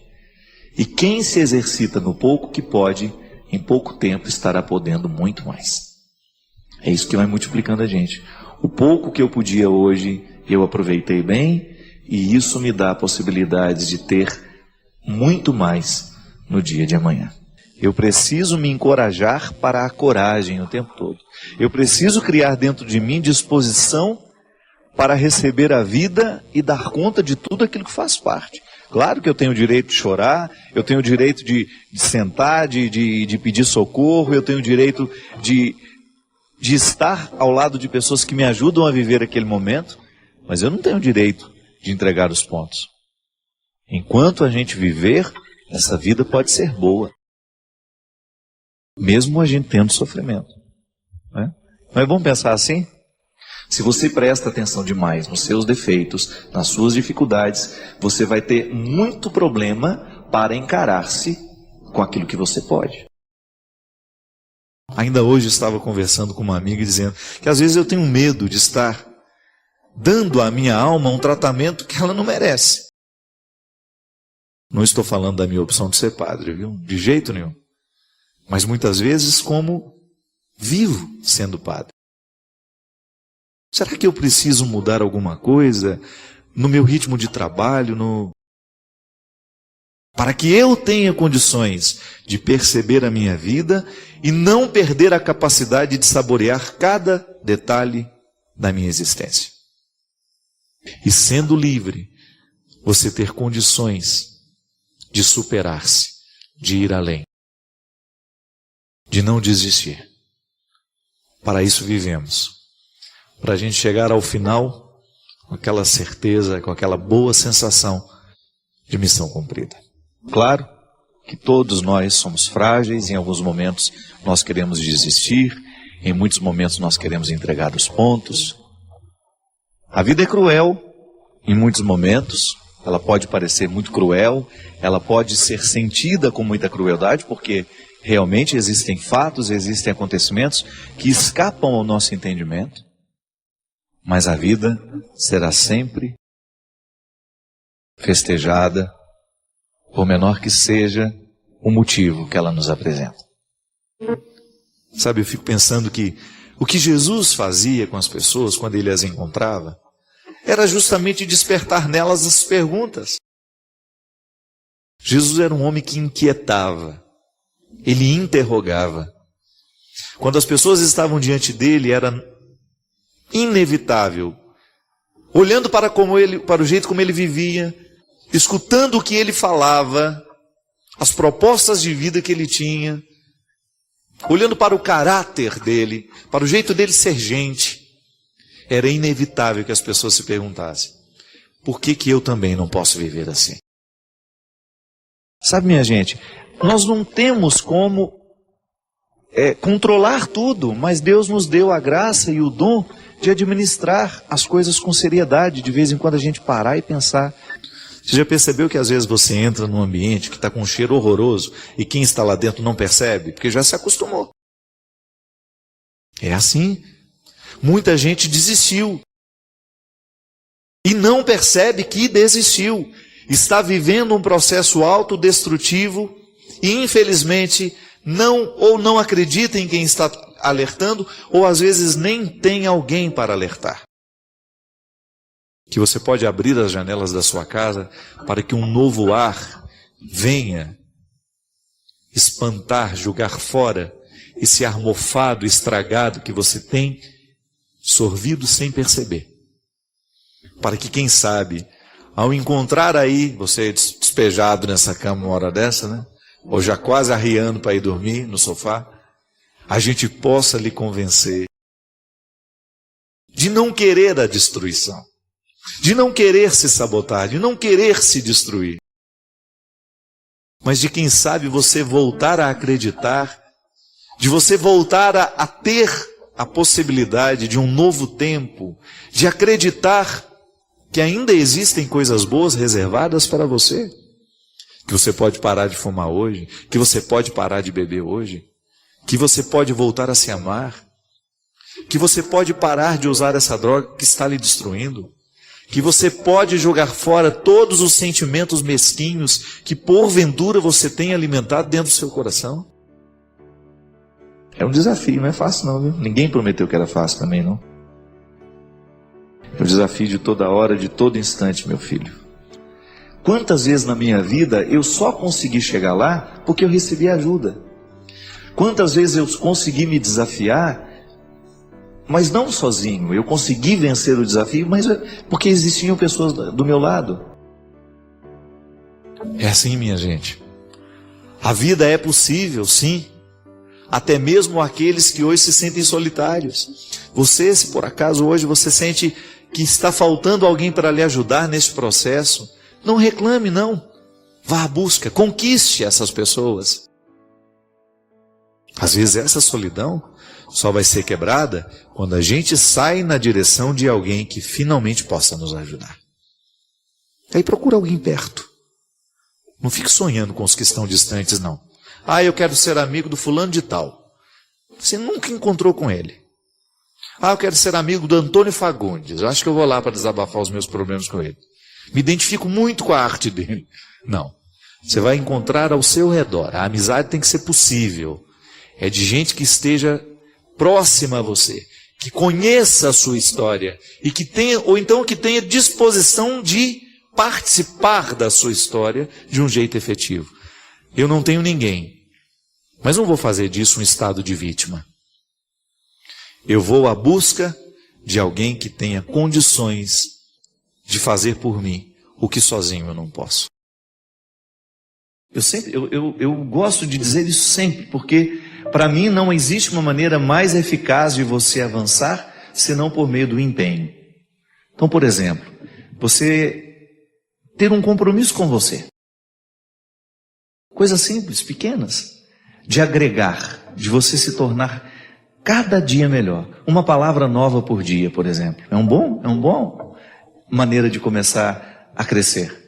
E quem se exercita no pouco que pode, em pouco tempo estará podendo muito mais. É isso que vai multiplicando a gente. O pouco que eu podia hoje, eu aproveitei bem, e isso me dá possibilidades de ter muito mais no dia de amanhã. Eu preciso me encorajar para a coragem o tempo todo. Eu preciso criar dentro de mim disposição para receber a vida e dar conta de tudo aquilo que faz parte. Claro que eu tenho o direito de chorar, eu tenho o direito de sentar, de pedir socorro, eu tenho o direito de estar ao lado de pessoas que me ajudam a viver aquele momento, mas eu não tenho o direito de entregar os pontos. Enquanto a gente viver, essa vida pode ser boa, mesmo a gente tendo sofrimento. Né? Mas vamos pensar assim? Se você presta atenção demais nos seus defeitos, nas suas dificuldades, você vai ter muito problema para encarar-se com aquilo que você pode. Ainda hoje estava conversando com uma amiga dizendo que às vezes eu tenho medo de estar dando à minha alma um tratamento que ela não merece. Não estou falando da minha opção de ser padre, viu? De jeito nenhum. Mas muitas vezes como vivo sendo padre. Será que eu preciso mudar alguma coisa no meu ritmo de trabalho, para que eu tenha condições de perceber a minha vida e não perder a capacidade de saborear cada detalhe da minha existência? E sendo livre, você ter condições de superar-se, de ir além, de não desistir. Para isso vivemos. Para a gente chegar ao final com aquela certeza, com aquela boa sensação de missão cumprida. Claro que todos nós somos frágeis, em alguns momentos nós queremos desistir, em muitos momentos nós queremos entregar os pontos. A vida é cruel, em muitos momentos, ela pode parecer muito cruel, ela pode ser sentida com muita crueldade, porque realmente existem fatos, existem acontecimentos que escapam ao nosso entendimento. Mas a vida será sempre festejada, por menor que seja o motivo que ela nos apresenta. Sabe, eu fico pensando que o que Jesus fazia com as pessoas quando ele as encontrava era justamente despertar nelas as perguntas. Jesus era um homem que inquietava, ele interrogava. Quando as pessoas estavam diante dele, era inevitável, olhando para o jeito como ele vivia, escutando o que ele falava, as propostas de vida que ele tinha, olhando para o caráter dele, para o jeito dele ser gente, era inevitável que as pessoas se perguntassem: por que eu também não posso viver assim? Sabe, minha gente, nós não temos como controlar tudo, mas Deus nos deu a graça e o dom de administrar as coisas com seriedade, de vez em quando a gente parar e pensar. Você já percebeu que às vezes você entra num ambiente que está com um cheiro horroroso e quem está lá dentro não percebe? Porque já se acostumou. É assim. Muita gente desistiu e não percebe que desistiu. Está vivendo um processo autodestrutivo e infelizmente não acredita em quem está alertando, ou às vezes nem tem alguém para alertar. Que você pode abrir as janelas da sua casa para que um novo ar venha espantar, jogar fora esse ar mofado, estragado que você tem sorvido sem perceber. Para que, quem sabe, ao encontrar aí, você despejado nessa cama uma hora dessa, né? Ou já quase arriando para ir dormir no sofá, a gente possa lhe convencer de não querer a destruição, de não querer se sabotar, de não querer se destruir, mas de, quem sabe, você voltar a acreditar, de você voltar a ter a possibilidade de um novo tempo, de acreditar que ainda existem coisas boas reservadas para você, que você pode parar de fumar hoje, que você pode parar de beber hoje, que você pode voltar a se amar, que você pode parar de usar essa droga que está lhe destruindo, que você pode jogar fora todos os sentimentos mesquinhos que porventura você tem alimentado dentro do seu coração. É um desafio, não é fácil não, viu? Ninguém prometeu que era fácil também, não. É um desafio de toda hora, de todo instante, meu filho. Quantas vezes na minha vida eu só consegui chegar lá porque eu recebi ajuda? Quantas vezes eu consegui me desafiar, mas não sozinho? Eu consegui vencer o desafio, mas porque existiam pessoas do meu lado. É assim, minha gente. A vida é possível, sim. Até mesmo aqueles que hoje se sentem solitários. Você, se por acaso hoje você sente que está faltando alguém para lhe ajudar nesse processo, não reclame, não. Vá à busca, conquiste essas pessoas. Às vezes essa solidão só vai ser quebrada quando a gente sai na direção de alguém que finalmente possa nos ajudar. Aí procura alguém perto. Não fique sonhando com os que estão distantes, não. Ah, eu quero ser amigo do fulano de tal. Você nunca encontrou com ele. Ah, eu quero ser amigo do Antônio Fagundes. Eu acho que eu vou lá para desabafar os meus problemas com ele. Me identifico muito com a arte dele. Não. Você vai encontrar ao seu redor. A amizade tem que ser possível. É de gente que esteja próxima a você, que conheça a sua história e que tenha, ou então que tenha disposição de participar da sua história de um jeito efetivo. Eu não tenho ninguém, mas não vou fazer disso um estado de vítima. Eu vou à busca de alguém que tenha condições de fazer por mim o que sozinho eu não posso. Eu gosto de dizer isso sempre, porque para mim não existe uma maneira mais eficaz de você avançar senão por meio do empenho. Então, por exemplo, você ter um compromisso com você. Coisas simples, pequenas, de agregar, de você se tornar cada dia melhor. Uma palavra nova por dia, por exemplo. É um bom maneira de começar a crescer.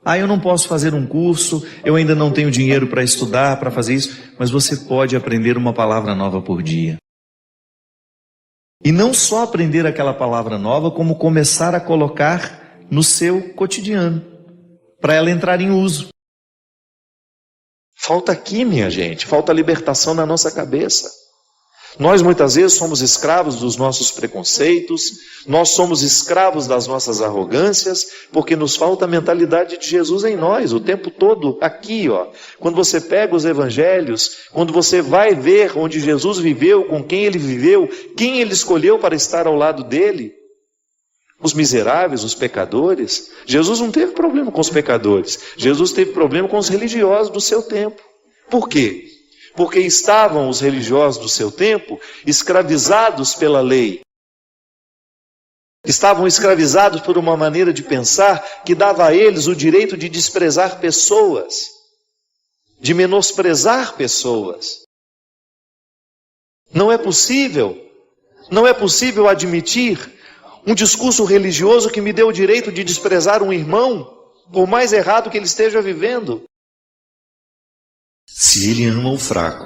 Ah, eu não posso fazer um curso, eu ainda não tenho dinheiro para estudar, para fazer isso, mas você pode aprender uma palavra nova por dia. E não só aprender aquela palavra nova, como começar a colocar no seu cotidiano, para ela entrar em uso. Falta aqui, minha gente, falta libertação na nossa cabeça. Nós muitas vezes somos escravos dos nossos preconceitos, nós somos escravos das nossas arrogâncias, porque nos falta a mentalidade de Jesus em nós, o tempo todo aqui, ó. Quando você pega os evangelhos, quando você vai ver onde Jesus viveu, com quem ele viveu, quem ele escolheu para estar ao lado dele, os miseráveis, os pecadores, Jesus não teve problema com os pecadores, Jesus teve problema com os religiosos do seu tempo. Por quê? Porque estavam os religiosos do seu tempo escravizados pela lei. Estavam escravizados por uma maneira de pensar que dava a eles o direito de desprezar pessoas, de menosprezar pessoas. Não é possível admitir um discurso religioso que me dê o direito de desprezar um irmão, por mais errado que ele esteja vivendo. Se ele ama o fraco,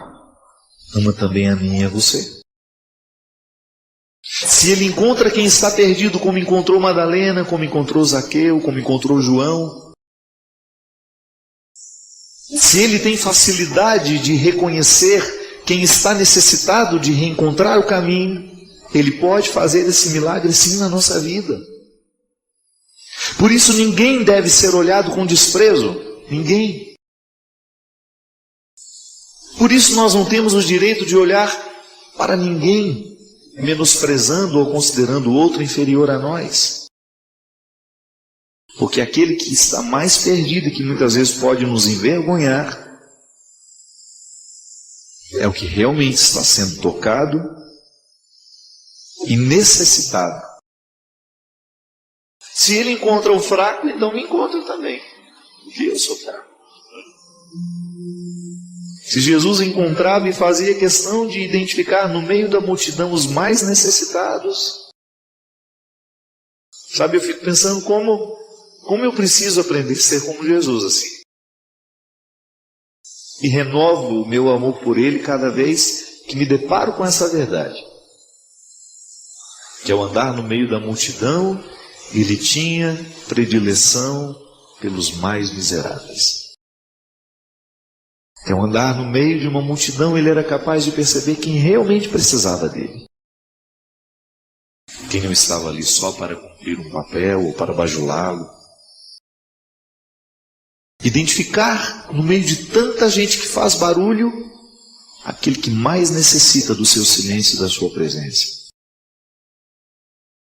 ama também a mim e a você. Se ele encontra quem está perdido, como encontrou Madalena, como encontrou Zaqueu, como encontrou João, Se ele tem facilidade de reconhecer quem está necessitado de reencontrar o caminho, ele pode fazer esse milagre sim na nossa vida. Por isso ninguém deve ser olhado com desprezo. Ninguém. Por isso nós não temos o direito de olhar para ninguém, menosprezando ou considerando o outro inferior a nós. Porque aquele que está mais perdido e que muitas vezes pode nos envergonhar é o que realmente está sendo tocado e necessitado. Se ele encontra o fraco, então me encontra também, porque eu sou fraco. Se Jesus encontrava e fazia questão de identificar no meio da multidão os mais necessitados, sabe, eu fico pensando como eu preciso aprender a ser como Jesus assim. E renovo o meu amor por Ele cada vez que me deparo com essa verdade. Que ao andar no meio da multidão, Ele tinha predileção pelos mais miseráveis. Que ao andar no meio de uma multidão, Ele era capaz de perceber quem realmente precisava dele. Quem não estava ali só para cumprir um papel ou para bajulá-lo. Identificar no meio de tanta gente que faz barulho, aquele que mais necessita do seu silêncio e da sua presença.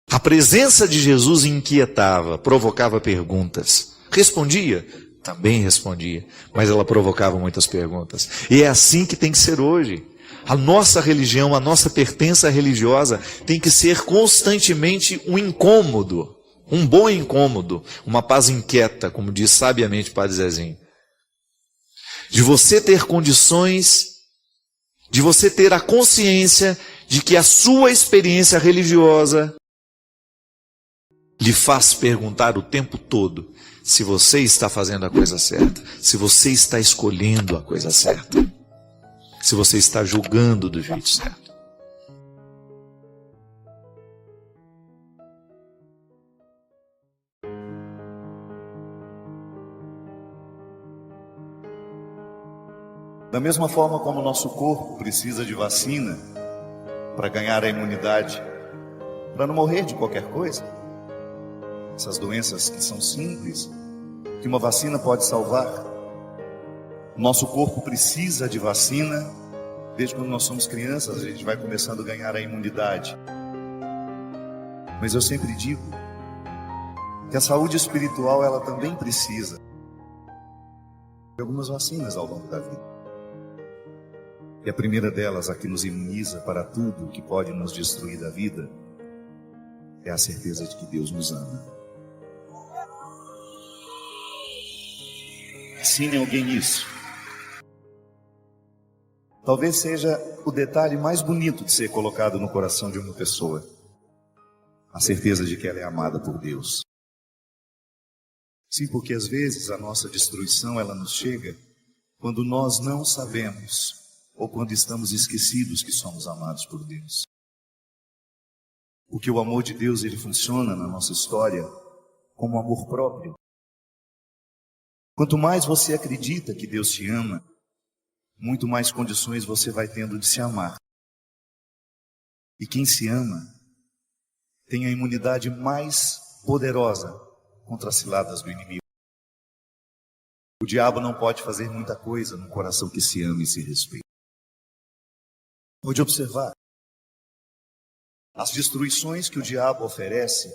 A presença de Jesus inquietava, provocava perguntas. Respondia? Também respondia, mas ela provocava muitas perguntas. E é assim que tem que ser hoje. A nossa religião, a nossa pertença religiosa tem que ser constantemente um incômodo. Um bom incômodo, uma paz inquieta, como diz sabiamente o Padre Zezinho. De você ter condições, de você ter a consciência de que a sua experiência religiosa lhe faz perguntar o tempo todo se você está fazendo a coisa certa, se você está escolhendo a coisa certa, se você está julgando do jeito certo. Da mesma forma como o nosso corpo precisa de vacina para ganhar a imunidade, para não morrer de qualquer coisa, essas doenças que são simples, que uma vacina pode salvar, o nosso corpo precisa de vacina. Desde quando nós somos crianças, a gente vai começando a ganhar a imunidade. Mas eu sempre digo que a saúde espiritual, ela também precisa de algumas vacinas ao longo da vida. E a primeira delas, a que nos imuniza para tudo que pode nos destruir da vida, é a certeza de que Deus nos ama. Ensine alguém isso. Talvez seja o detalhe mais bonito de ser colocado no coração de uma pessoa. A certeza de que ela é amada por Deus. Sim, porque às vezes a nossa destruição, ela nos chega quando nós não sabemos ou quando estamos esquecidos que somos amados por Deus. Porque o amor de Deus, ele funciona na nossa história como amor próprio. Quanto mais você acredita que Deus te ama, muito mais condições você vai tendo de se amar. E quem se ama tem a imunidade mais poderosa contra as ciladas do inimigo. O diabo não pode fazer muita coisa num coração que se ama e se respeita. Pode observar. As destruições que o diabo oferece,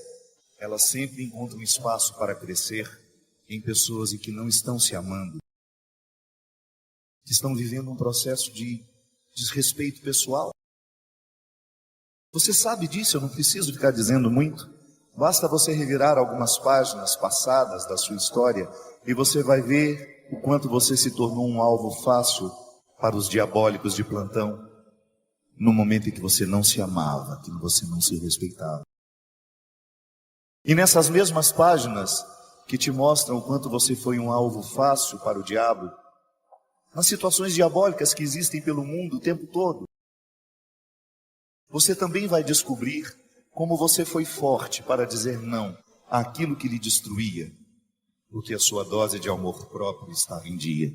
elas sempre encontram espaço para crescer em pessoas em que não estão se amando, que estão vivendo um processo de desrespeito pessoal. Você sabe disso, eu não preciso ficar dizendo muito. Basta você revirar algumas páginas passadas da sua história e você vai ver o quanto você se tornou um alvo fácil para os diabólicos de plantão, no momento em que você não se amava, que você não se respeitava. E nessas mesmas páginas que te mostram o quanto você foi um alvo fácil para o diabo, nas situações diabólicas que existem pelo mundo o tempo todo, você também vai descobrir como você foi forte para dizer não àquilo que lhe destruía, porque a sua dose de amor próprio estava em dia.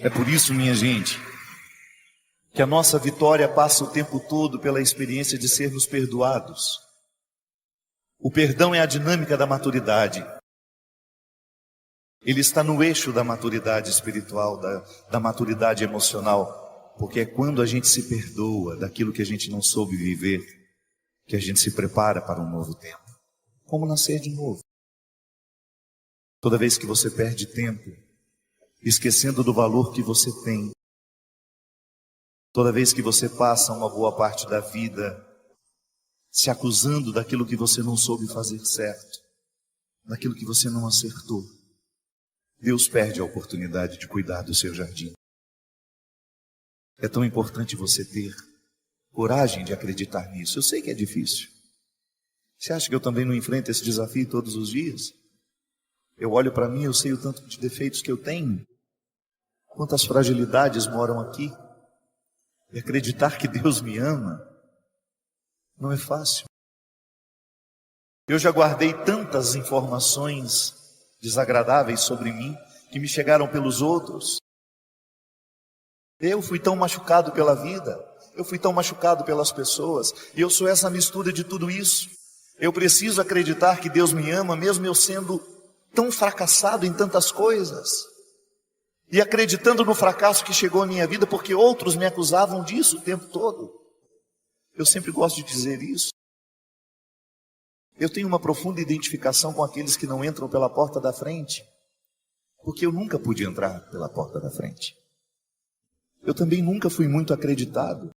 É por isso, minha gente, que a nossa vitória passa o tempo todo pela experiência de sermos perdoados. O perdão é a dinâmica da maturidade. Ele está no eixo da maturidade espiritual, da maturidade emocional, porque é quando a gente se perdoa daquilo que a gente não soube viver, que a gente se prepara para um novo tempo. Como nascer de novo. Toda vez que você perde tempo, esquecendo do valor que você tem, toda vez que você passa uma boa parte da vida se acusando daquilo que você não soube fazer certo, daquilo que você não acertou, Deus perde a oportunidade de cuidar do seu jardim. É tão importante você ter coragem de acreditar nisso. Eu sei que é difícil. Você acha que eu também não enfrento esse desafio todos os dias? Eu olho para mim, eu sei o tanto de defeitos que eu tenho, quantas fragilidades moram aqui. E acreditar que Deus me ama não é fácil. Eu já guardei tantas informações desagradáveis sobre mim que me chegaram pelos outros. Eu fui tão machucado pela vida, eu fui tão machucado pelas pessoas, e eu sou essa mistura de tudo isso. Eu preciso acreditar que Deus me ama, mesmo eu sendo tão fracassado em tantas coisas, e acreditando no fracasso que chegou à minha vida, porque outros me acusavam disso o tempo todo. Eu sempre gosto de dizer isso. Eu tenho uma profunda identificação com aqueles que não entram pela porta da frente, porque eu nunca pude entrar pela porta da frente. Eu também nunca fui muito acreditado.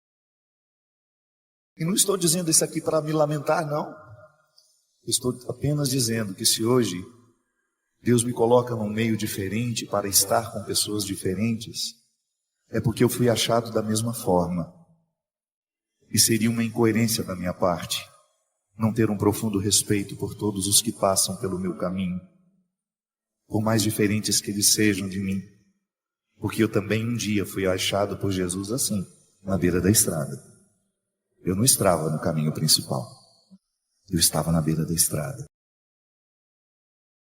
E não estou dizendo isso aqui para me lamentar, não. Estou apenas dizendo que se hoje Deus me coloca num meio diferente para estar com pessoas diferentes, é porque eu fui achado da mesma forma. E seria uma incoerência da minha parte não ter um profundo respeito por todos os que passam pelo meu caminho, por mais diferentes que eles sejam de mim, porque eu também um dia fui achado por Jesus assim, na beira da estrada. Eu não estava no caminho principal, eu estava na beira da estrada.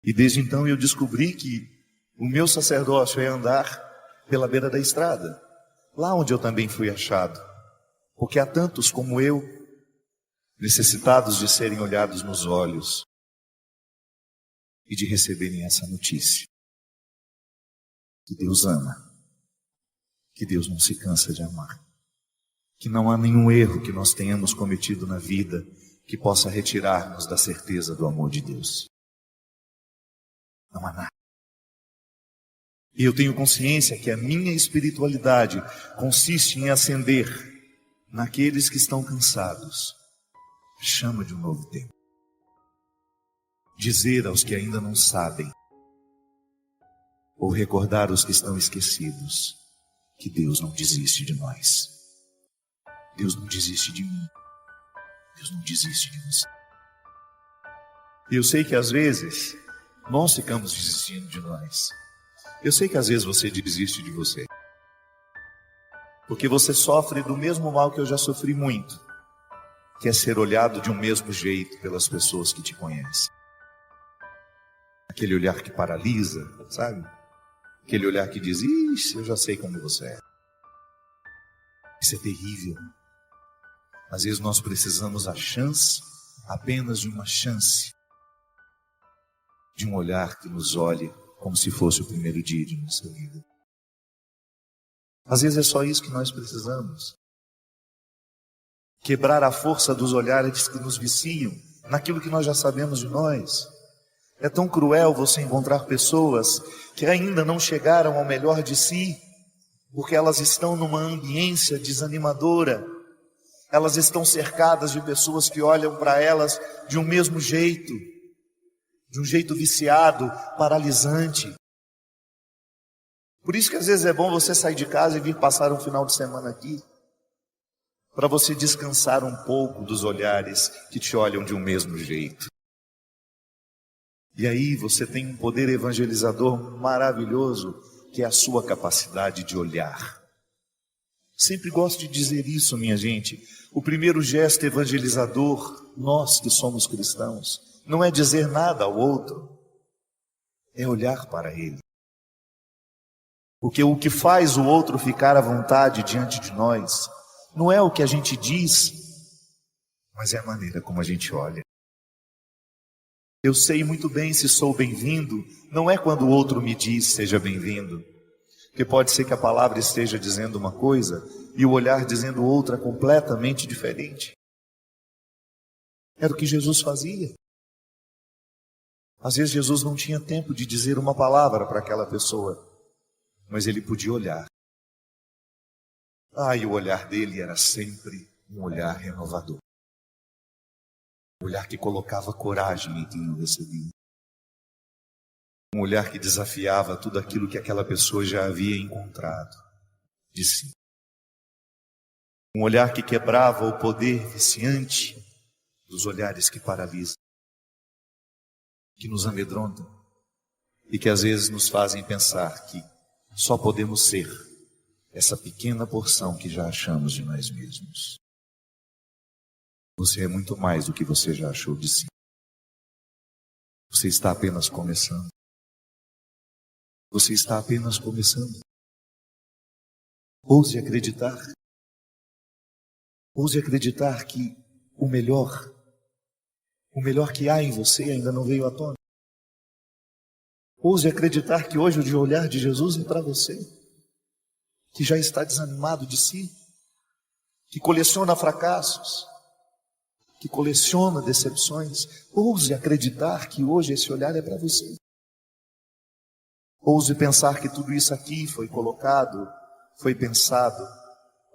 E desde então eu descobri que o meu sacerdócio é andar pela beira da estrada, lá onde eu também fui achado, porque há tantos como eu, necessitados de serem olhados nos olhos e de receberem essa notícia, que Deus ama, que Deus não se cansa de amar, que não há nenhum erro que nós tenhamos cometido na vida que possa retirar-nos da certeza do amor de Deus. Não há nada. E eu tenho consciência que a minha espiritualidade consiste em acender naqueles que estão cansados chama de um novo tempo. Dizer aos que ainda não sabem, ou recordar os que estão esquecidos, que Deus não desiste de nós. Deus não desiste de mim. Deus não desiste de você. E eu sei que às vezes nós ficamos desistindo de nós. Eu sei que às vezes você desiste de você, porque você sofre do mesmo mal que eu já sofri muito, que é ser olhado de um mesmo jeito pelas pessoas que te conhecem. Aquele olhar que paralisa, sabe? Aquele olhar que diz, ixi, eu já sei como você é. Isso é terrível. Às vezes nós precisamos a chance, apenas de uma chance, de um olhar que nos olhe como se fosse o primeiro dia de nossa vida. Às vezes é só isso que nós precisamos. Quebrar a força dos olhares que nos viciam naquilo que nós já sabemos de nós. É tão cruel você encontrar pessoas que ainda não chegaram ao melhor de si, porque elas estão numa ambiência desanimadora. Elas estão cercadas de pessoas que olham para elas de um mesmo jeito, de um jeito viciado, paralisante. Por isso que às vezes é bom você sair de casa e vir passar um final de semana aqui, para você descansar um pouco dos olhares que te olham de um mesmo jeito. E aí você tem um poder evangelizador maravilhoso, que é a sua capacidade de olhar. Sempre gosto de dizer isso, minha gente. O primeiro gesto evangelizador, nós que somos cristãos, não é dizer nada ao outro, é olhar para ele. Porque o que faz o outro ficar à vontade diante de nós não é o que a gente diz, mas é a maneira como a gente olha. Eu sei muito bem se sou bem-vindo, não é quando o outro me diz seja bem-vindo. Porque pode ser que a palavra esteja dizendo uma coisa e o olhar dizendo outra completamente diferente. Era o que Jesus fazia. Às vezes Jesus não tinha tempo de dizer uma palavra para aquela pessoa, mas ele podia olhar. E o olhar dele era sempre um olhar renovador. Um olhar que colocava coragem em quem o recebia. Um olhar que desafiava tudo aquilo que aquela pessoa já havia encontrado de si. Um olhar que quebrava o poder viciante dos olhares que paralisam, que nos amedrontam e que às vezes nos fazem pensar que só podemos ser essa pequena porção que já achamos de nós mesmos. Você é muito mais do que você já achou de si. Você está apenas começando. Você está apenas começando. Ouse acreditar. Ouse acreditar que o melhor que há em você ainda não veio à tona. Ouse acreditar que hoje o olhar de Jesus é para você, que já está desanimado de si, que coleciona fracassos, que coleciona decepções. Ouse acreditar que hoje esse olhar é para você. Ouse pensar que tudo isso aqui foi colocado, foi pensado,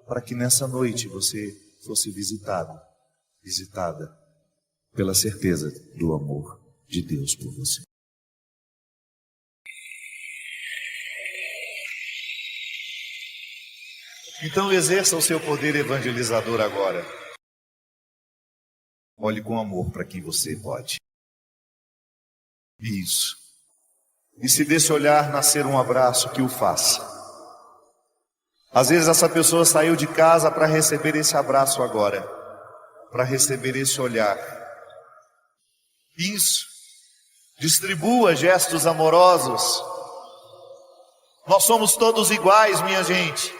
para que nessa noite você fosse visitada pela certeza do amor de Deus por você. Então exerça o seu poder evangelizador agora. Olhe com amor para quem você pode. Isso. E se desse olhar nascer um abraço, que o faça. Às vezes essa pessoa saiu de casa para receber esse abraço agora, para receber esse olhar. Isso. Distribua gestos amorosos. Nós somos todos iguais, minha gente.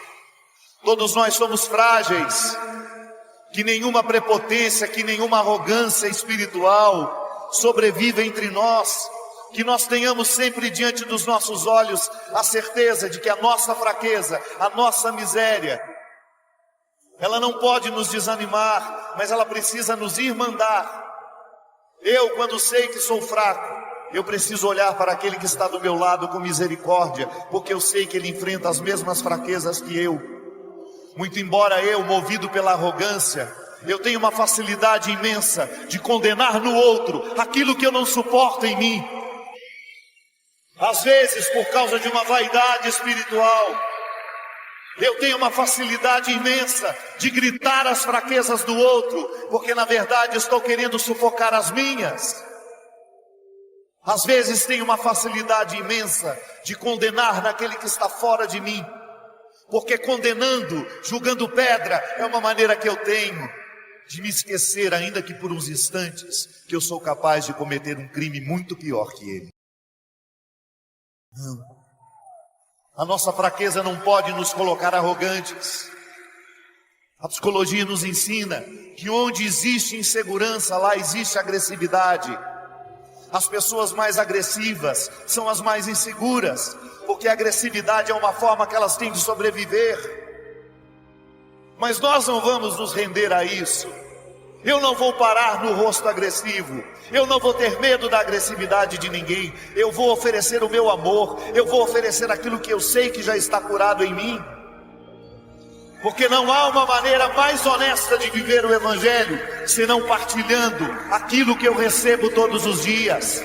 Todos nós somos frágeis. Que nenhuma prepotência, que nenhuma arrogância espiritual sobreviva entre nós. Que nós tenhamos sempre diante dos nossos olhos a certeza de que a nossa fraqueza, a nossa miséria, ela não pode nos desanimar, mas ela precisa nos irmandar. Eu, quando sei que sou fraco, eu preciso olhar para aquele que está do meu lado com misericórdia, porque eu sei que ele enfrenta as mesmas fraquezas que eu. Muito embora eu, movido pela arrogância, eu tenho uma facilidade imensa de condenar no outro aquilo que eu não suporto em mim. Às vezes, por causa de uma vaidade espiritual, eu tenho uma facilidade imensa de gritar as fraquezas do outro, porque na verdade estou querendo sufocar as minhas. Às vezes tenho uma facilidade imensa de condenar naquele que está fora de mim, porque condenando, julgando pedra, é uma maneira que eu tenho de me esquecer, ainda que por uns instantes, que eu sou capaz de cometer um crime muito pior que ele. Não. A nossa fraqueza não pode nos colocar arrogantes. A psicologia nos ensina que onde existe insegurança, lá existe agressividade. As pessoas mais agressivas são as mais inseguras, porque a agressividade é uma forma que elas têm de sobreviver. Mas nós não vamos nos render a isso. Eu não vou parar no rosto agressivo. Eu não vou ter medo da agressividade de ninguém. Eu vou oferecer o meu amor. Eu vou oferecer aquilo que eu sei que já está curado em mim. Porque não há uma maneira mais honesta de viver o Evangelho senão partilhando aquilo que eu recebo todos os dias.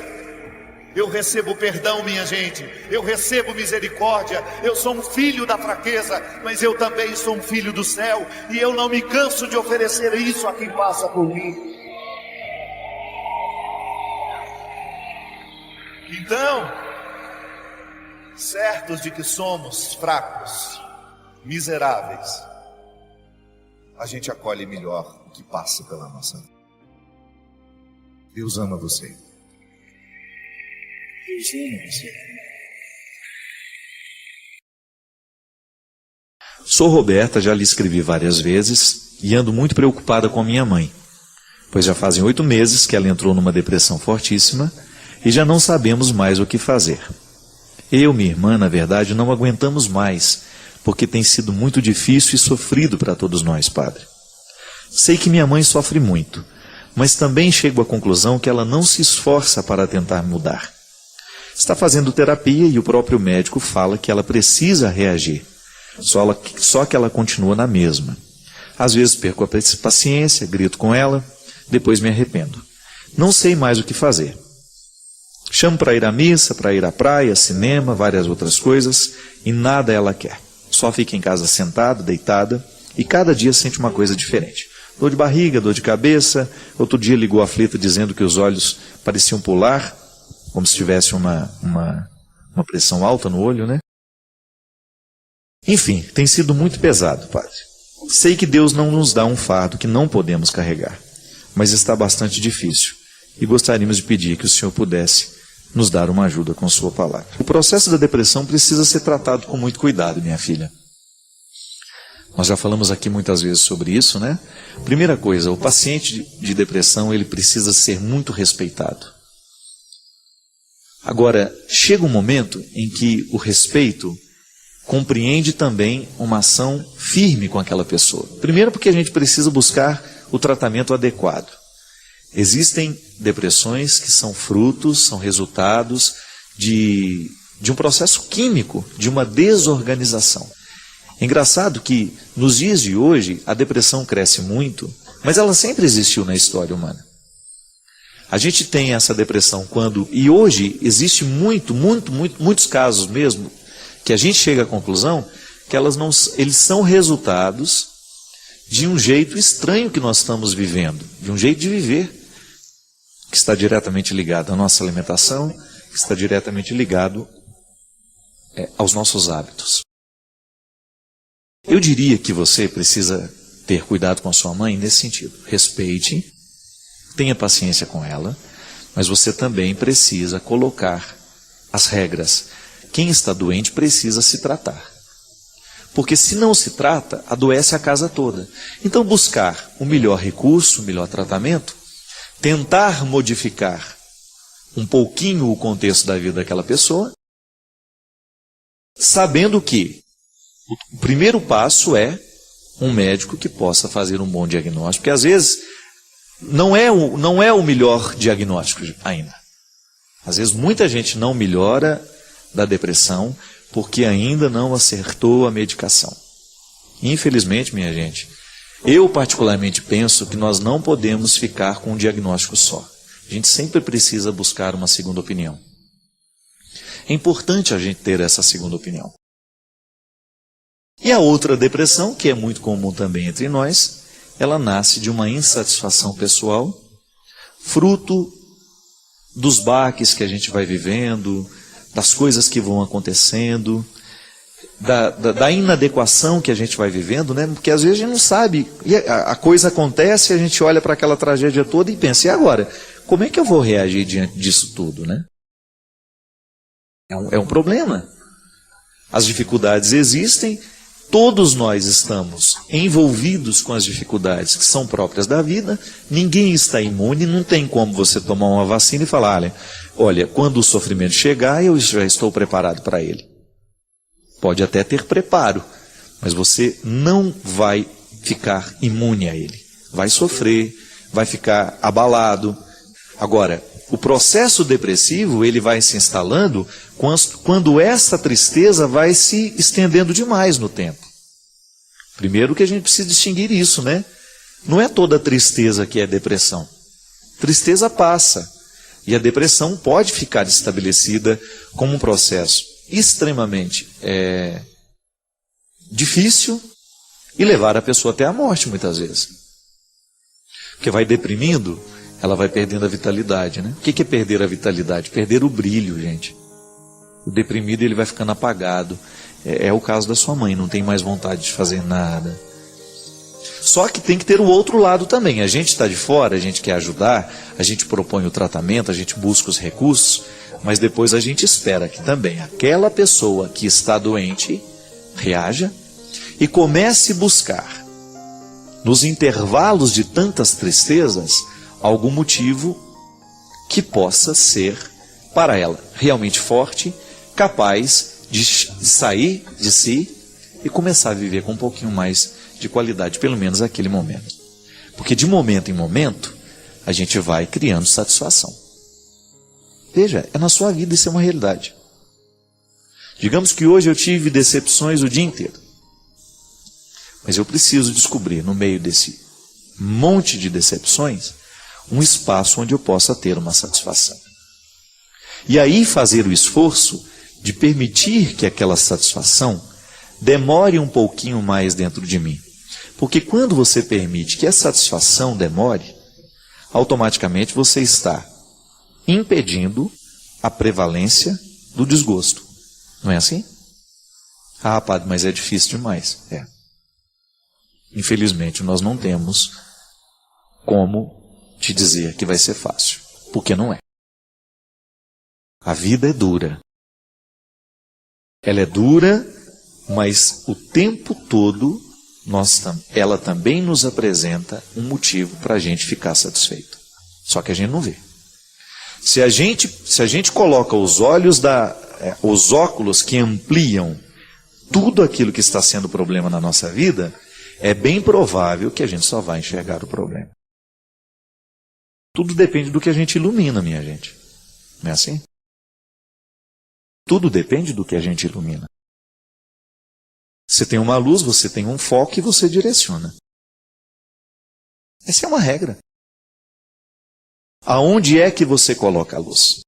Eu recebo perdão, minha gente. Eu recebo misericórdia. Eu sou um filho da fraqueza, mas eu também sou um filho do céu. E eu não me canso de oferecer isso a quem passa por mim. Então, certos de que somos fracos, miseráveis, a gente acolhe melhor o que passa pela nossa vida. Deus ama você. Deus ama você. Sou Roberta, já lhe escrevi várias vezes e ando muito preocupada com a minha mãe, pois já fazem 8 meses que ela entrou numa depressão fortíssima e já não sabemos mais o que fazer. Eu e minha irmã, na verdade, não aguentamos mais, porque tem sido muito difícil e sofrido para todos nós, padre. Sei que minha mãe sofre muito, mas também chego à conclusão que ela não se esforça para tentar mudar. Está fazendo terapia e o próprio médico fala que ela precisa reagir, só que ela continua na mesma. Às vezes perco a paciência, grito com ela, depois me arrependo. Não sei mais o que fazer. Chamo para ir à missa, para ir à praia, cinema, várias outras coisas, e nada ela quer. Só fica em casa sentada, deitada, e cada dia sente uma coisa diferente. Dor de barriga, dor de cabeça. Outro dia ligou aflita dizendo que os olhos pareciam pular, como se tivesse uma pressão alta no olho, né? Enfim, tem sido muito pesado, padre. Sei que Deus não nos dá um fardo que não podemos carregar, mas está bastante difícil e gostaríamos de pedir que o Senhor pudesse nos dar uma ajuda com sua palavra. O processo da depressão precisa ser tratado com muito cuidado, minha filha. Nós já falamos aqui muitas vezes sobre isso, né? Primeira coisa, o paciente de depressão, ele precisa ser muito respeitado. Agora, chega um momento em que o respeito compreende também uma ação firme com aquela pessoa. Primeiro porque a gente precisa buscar o tratamento adequado. Existem depressões que são frutos, são resultados de um processo químico, de uma desorganização. É engraçado que nos dias de hoje a depressão cresce muito, mas ela sempre existiu na história humana. A gente tem essa depressão e hoje existe muitos casos mesmo, que a gente chega à conclusão que eles são resultados de um jeito estranho que nós estamos vivendo, de um jeito de viver, que está diretamente ligado à nossa alimentação, que está diretamente ligado aos nossos hábitos. Eu diria que você precisa ter cuidado com a sua mãe nesse sentido. Respeite, tenha paciência com ela, mas você também precisa colocar as regras. Quem está doente precisa se tratar. Porque se não se trata, adoece a casa toda. Então buscar o melhor recurso, o melhor tratamento, tentar modificar um pouquinho o contexto da vida daquela pessoa, sabendo que o primeiro passo é um médico que possa fazer um bom diagnóstico, porque às vezes não é o melhor diagnóstico ainda. Às vezes muita gente não melhora da depressão porque ainda não acertou a medicação. Infelizmente, minha gente, eu particularmente penso que nós não podemos ficar com um diagnóstico só. A gente sempre precisa buscar uma segunda opinião. É importante a gente ter essa segunda opinião. E a outra depressão, que é muito comum também entre nós, ela nasce de uma insatisfação pessoal, fruto dos baques que a gente vai vivendo, das coisas que vão acontecendo, da inadequação que a gente vai vivendo, né? Porque às vezes a gente não sabe, e a coisa acontece, a gente olha para aquela tragédia toda e pensa, e agora? Como é que eu vou reagir diante disso tudo, né? É um problema. As dificuldades existem, todos nós estamos envolvidos com as dificuldades que são próprias da vida, ninguém está imune, não tem como você tomar uma vacina e falar, olha, quando o sofrimento chegar, eu já estou preparado para ele. Pode até ter preparo, mas você não vai ficar imune a ele. Vai sofrer, vai ficar abalado. Agora, o processo depressivo, ele vai se instalando quando essa tristeza vai se estendendo demais no tempo. Primeiro que a gente precisa distinguir isso, né? Não é toda tristeza que é depressão. Tristeza passa. E a depressão pode ficar estabelecida como um processo extremamente difícil e levar a pessoa até a morte muitas vezes. Porque vai deprimindo, ela vai perdendo a vitalidade, né? O que é perder a vitalidade? Perder o brilho, gente. O deprimido, ele vai ficando apagado. É o caso da sua mãe, não tem mais vontade de fazer nada. Só que tem que ter o outro lado também. A gente está de fora, a gente quer ajudar, a gente propõe o tratamento, a gente busca os recursos, mas depois a gente espera que também aquela pessoa que está doente reaja e comece a buscar, nos intervalos de tantas tristezas, algum motivo que possa ser, para ela, realmente forte, capaz de sair de si e começar a viver com um pouquinho mais de qualidade, pelo menos naquele momento. Porque de momento em momento, a gente vai criando satisfação. Veja, é na sua vida, isso é uma realidade. Digamos que hoje eu tive decepções o dia inteiro. Mas eu preciso descobrir, no meio desse monte de decepções, um espaço onde eu possa ter uma satisfação. E aí fazer o esforço de permitir que aquela satisfação demore um pouquinho mais dentro de mim. Porque quando você permite que a satisfação demore, automaticamente você está impedindo a prevalência do desgosto. Não é assim? Ah, padre, mas é difícil demais. É. Infelizmente, nós não temos como te dizer que vai ser fácil, porque não é. A vida é dura. Ela é dura, mas o tempo todo ela também nos apresenta um motivo para a gente ficar satisfeito. Só que a gente não vê. Se a gente coloca os óculos que ampliam tudo aquilo que está sendo problema na nossa vida, é bem provável que a gente só vai enxergar o problema. Tudo depende do que a gente ilumina, minha gente. Não é assim? Tudo depende do que a gente ilumina. Você tem uma luz, você tem um foco e você direciona. Essa é uma regra. Aonde é que você coloca a luz?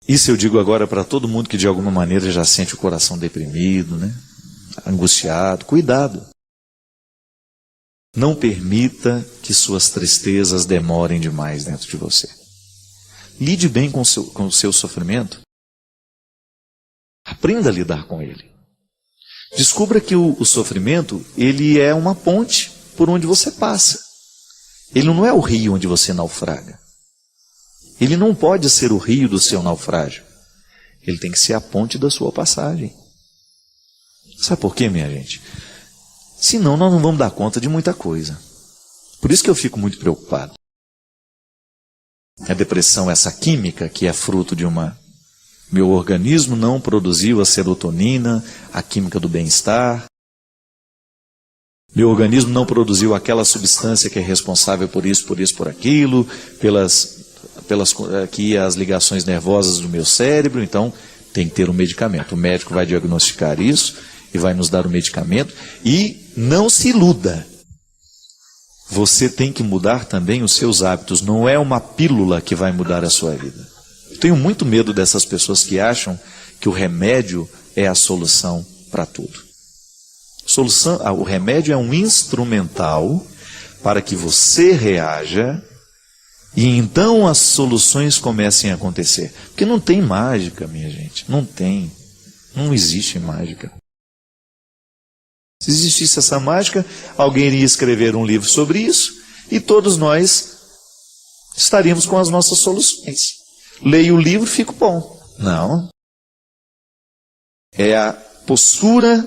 Isso eu digo agora para todo mundo que de alguma maneira já sente o coração deprimido, né? Angustiado. Cuidado. Não permita que suas tristezas demorem demais dentro de você. Lide bem com o seu sofrimento. Aprenda a lidar com ele. Descubra que o sofrimento, ele é uma ponte por onde você passa. Ele não é o rio onde você naufraga. Ele não pode ser o rio do seu naufrágio. Ele tem que ser a ponte da sua passagem. Sabe por quê, minha gente? Senão nós não vamos dar conta de muita coisa. Por isso que eu fico muito preocupado. A depressão, essa química que é fruto de meu organismo não produziu a serotonina, a química do bem-estar. Meu organismo não produziu aquela substância que é responsável por isso, por aquilo, aqui as ligações nervosas do meu cérebro. Então tem que ter um medicamento. O médico vai diagnosticar isso e vai nos dar o medicamento. E não se iluda. Você tem que mudar também os seus hábitos. Não é uma pílula que vai mudar a sua vida. Eu tenho muito medo dessas pessoas que acham que o remédio é a solução para tudo. O remédio é um instrumental para que você reaja e então as soluções comecem a acontecer. Porque não tem mágica, minha gente. Não tem. Não existe mágica. Se existisse essa mágica, alguém iria escrever um livro sobre isso e todos nós estaríamos com as nossas soluções. Leio o livro e fico bom. Não. É a postura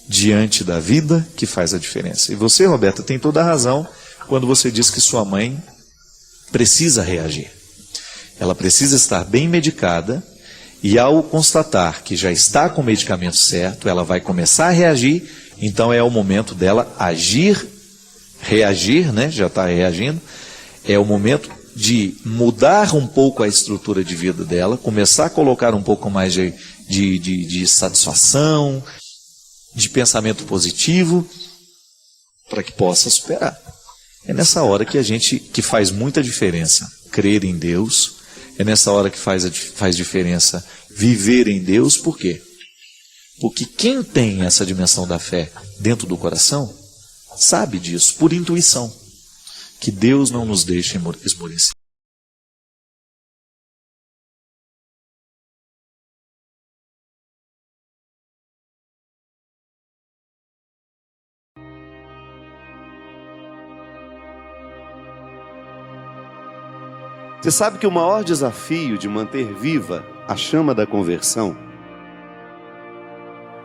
diante da vida que faz a diferença. E você, Roberta, tem toda a razão quando você diz que sua mãe precisa reagir. Ela precisa estar bem medicada e ao constatar que já está com o medicamento certo, ela vai começar a reagir. Então é o momento dela reagir, né? Já está reagindo. É o momento de mudar um pouco a estrutura de vida dela, começar a colocar um pouco mais de satisfação, de pensamento positivo, para que possa superar. É nessa hora que faz muita diferença crer em Deus, é nessa hora que faz diferença viver em Deus. Por quê? Porque quem tem essa dimensão da fé dentro do coração, sabe disso, por intuição, que Deus não nos deixa esmorecer. Você sabe que o maior desafio de manter viva a chama da conversão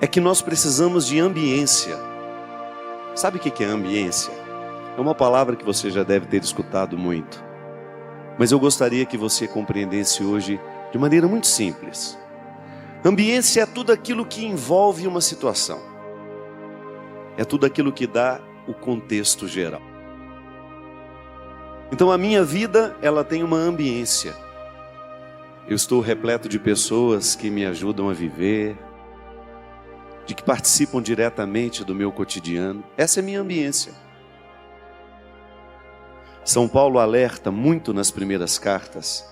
é que nós precisamos de ambiência. Sabe o que é ambiência? É uma palavra que você já deve ter escutado muito. Mas eu gostaria que você compreendesse hoje de maneira muito simples. Ambiência é tudo aquilo que envolve uma situação. É tudo aquilo que dá o contexto geral. Então a minha vida, ela tem uma ambiência. Eu estou repleto de pessoas que me ajudam a viver, de que participam diretamente do meu cotidiano. Essa é a minha ambiência. São Paulo alerta muito nas primeiras cartas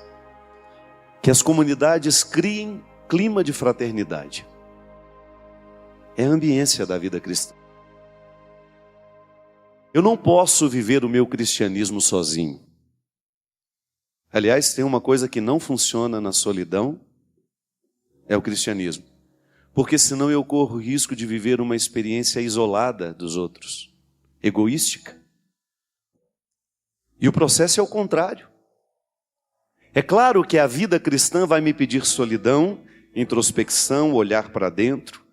que as comunidades criem clima de fraternidade. É a ambiência da vida cristã. Eu não posso viver o meu cristianismo sozinho. Aliás, tem uma coisa que não funciona na solidão, é o cristianismo. Porque senão eu corro o risco de viver uma experiência isolada dos outros, egoística. E o processo é o contrário. É claro que a vida cristã vai me pedir solidão, introspecção, olhar para dentro,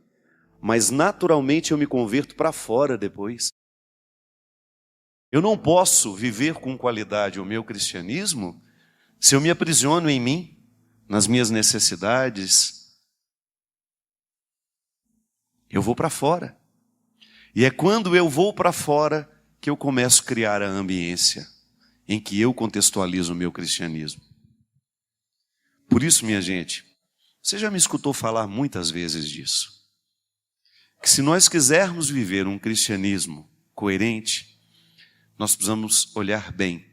mas naturalmente eu me converto para fora depois. Eu não posso viver com qualidade o meu cristianismo se eu me aprisiono em mim, nas minhas necessidades. Eu vou para fora. E é quando eu vou para fora que eu começo a criar a ambiência em que eu contextualizo o meu cristianismo. Por isso, minha gente, você já me escutou falar muitas vezes disso. Que se nós quisermos viver um cristianismo coerente, nós precisamos olhar bem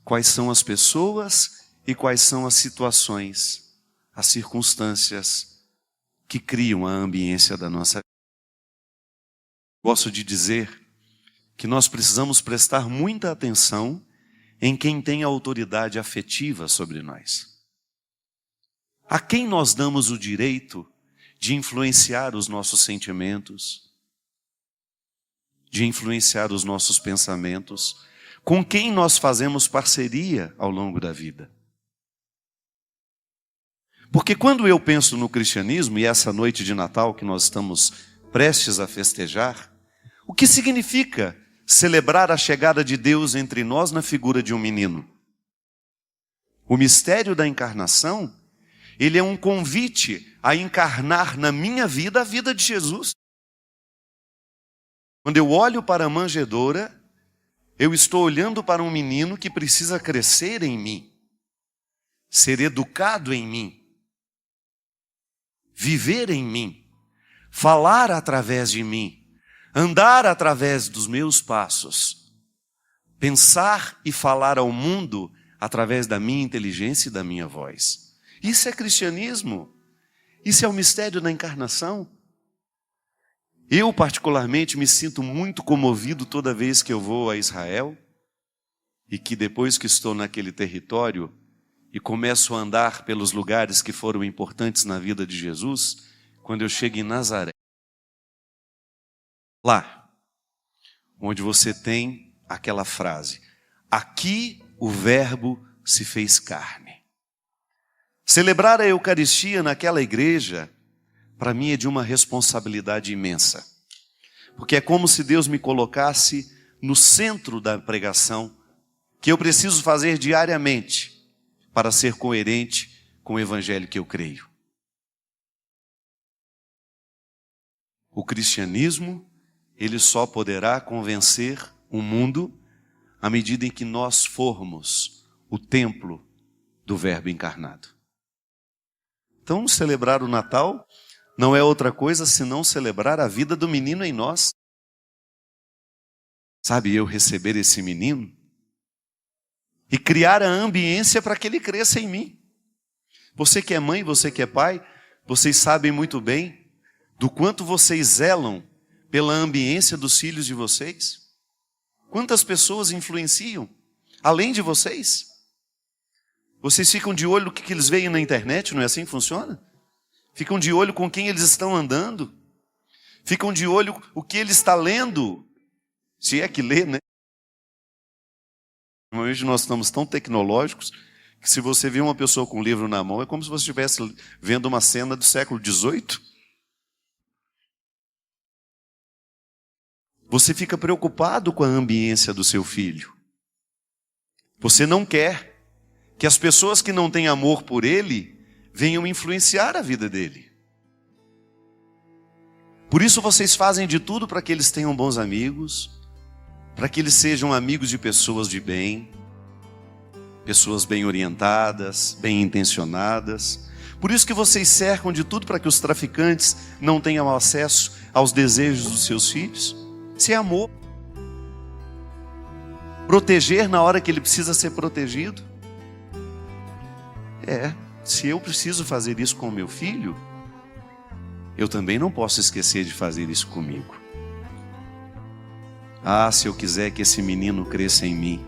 quais são as pessoas e quais são as situações, as circunstâncias que criam a ambiência da nossa vida. Gosto de dizer que nós precisamos prestar muita atenção em quem tem autoridade afetiva sobre nós. A quem nós damos o direito de influenciar os nossos sentimentos, de influenciar os nossos pensamentos, com quem nós fazemos parceria ao longo da vida. Porque quando eu penso no cristianismo, e essa noite de Natal que nós estamos prestes a festejar, o que significa celebrar a chegada de Deus entre nós na figura de um menino? O mistério da encarnação, ele é um convite a encarnar na minha vida a vida de Jesus. Quando eu olho para a manjedoura, eu estou olhando para um menino que precisa crescer em mim, ser educado em mim, viver em mim, falar através de mim, andar através dos meus passos, pensar e falar ao mundo através da minha inteligência e da minha voz. Isso é cristianismo. Isso é o mistério da encarnação. Eu, particularmente, me sinto muito comovido toda vez que eu vou a Israel e que depois que estou naquele território e começo a andar pelos lugares que foram importantes na vida de Jesus, quando eu chego em Nazaré, lá, onde você tem aquela frase, aqui o verbo se fez carne. Celebrar a Eucaristia naquela igreja, para mim é de uma responsabilidade imensa. Porque é como se Deus me colocasse no centro da pregação, que eu preciso fazer diariamente, para ser coerente com o evangelho que eu creio. O cristianismo, ele só poderá convencer o mundo à medida em que nós formos o templo do Verbo encarnado. Então, celebrar o Natal não é outra coisa senão celebrar a vida do menino em nós. Sabe, eu receber esse menino e criar a ambiência para que ele cresça em mim. Você que é mãe, você que é pai, vocês sabem muito bem do quanto vocês zelam pela ambiência dos filhos de vocês. Quantas pessoas influenciam, além de vocês? Vocês ficam de olho no que eles veem na internet, não é assim que funciona? Ficam de olho com quem eles estão andando. Ficam de olho o que ele está lendo. Se é que lê, né? Hoje nós estamos tão tecnológicos que se você vê uma pessoa com um livro na mão, é como se você estivesse vendo uma cena do século XVIII. Você fica preocupado com a ambiência do seu filho. Você não quer que as pessoas que não têm amor por ele venham influenciar a vida dele. Por isso vocês fazem de tudo para que eles tenham bons amigos, para que eles sejam amigos de pessoas de bem, pessoas bem orientadas, bem intencionadas. Por isso que vocês cercam de tudo para que os traficantes não tenham acesso aos desejos dos seus filhos. Isso é amor. Proteger na hora que ele precisa ser protegido. Se eu preciso fazer isso com o meu filho, eu também não posso esquecer de fazer isso comigo. Se eu quiser que esse menino cresça em mim,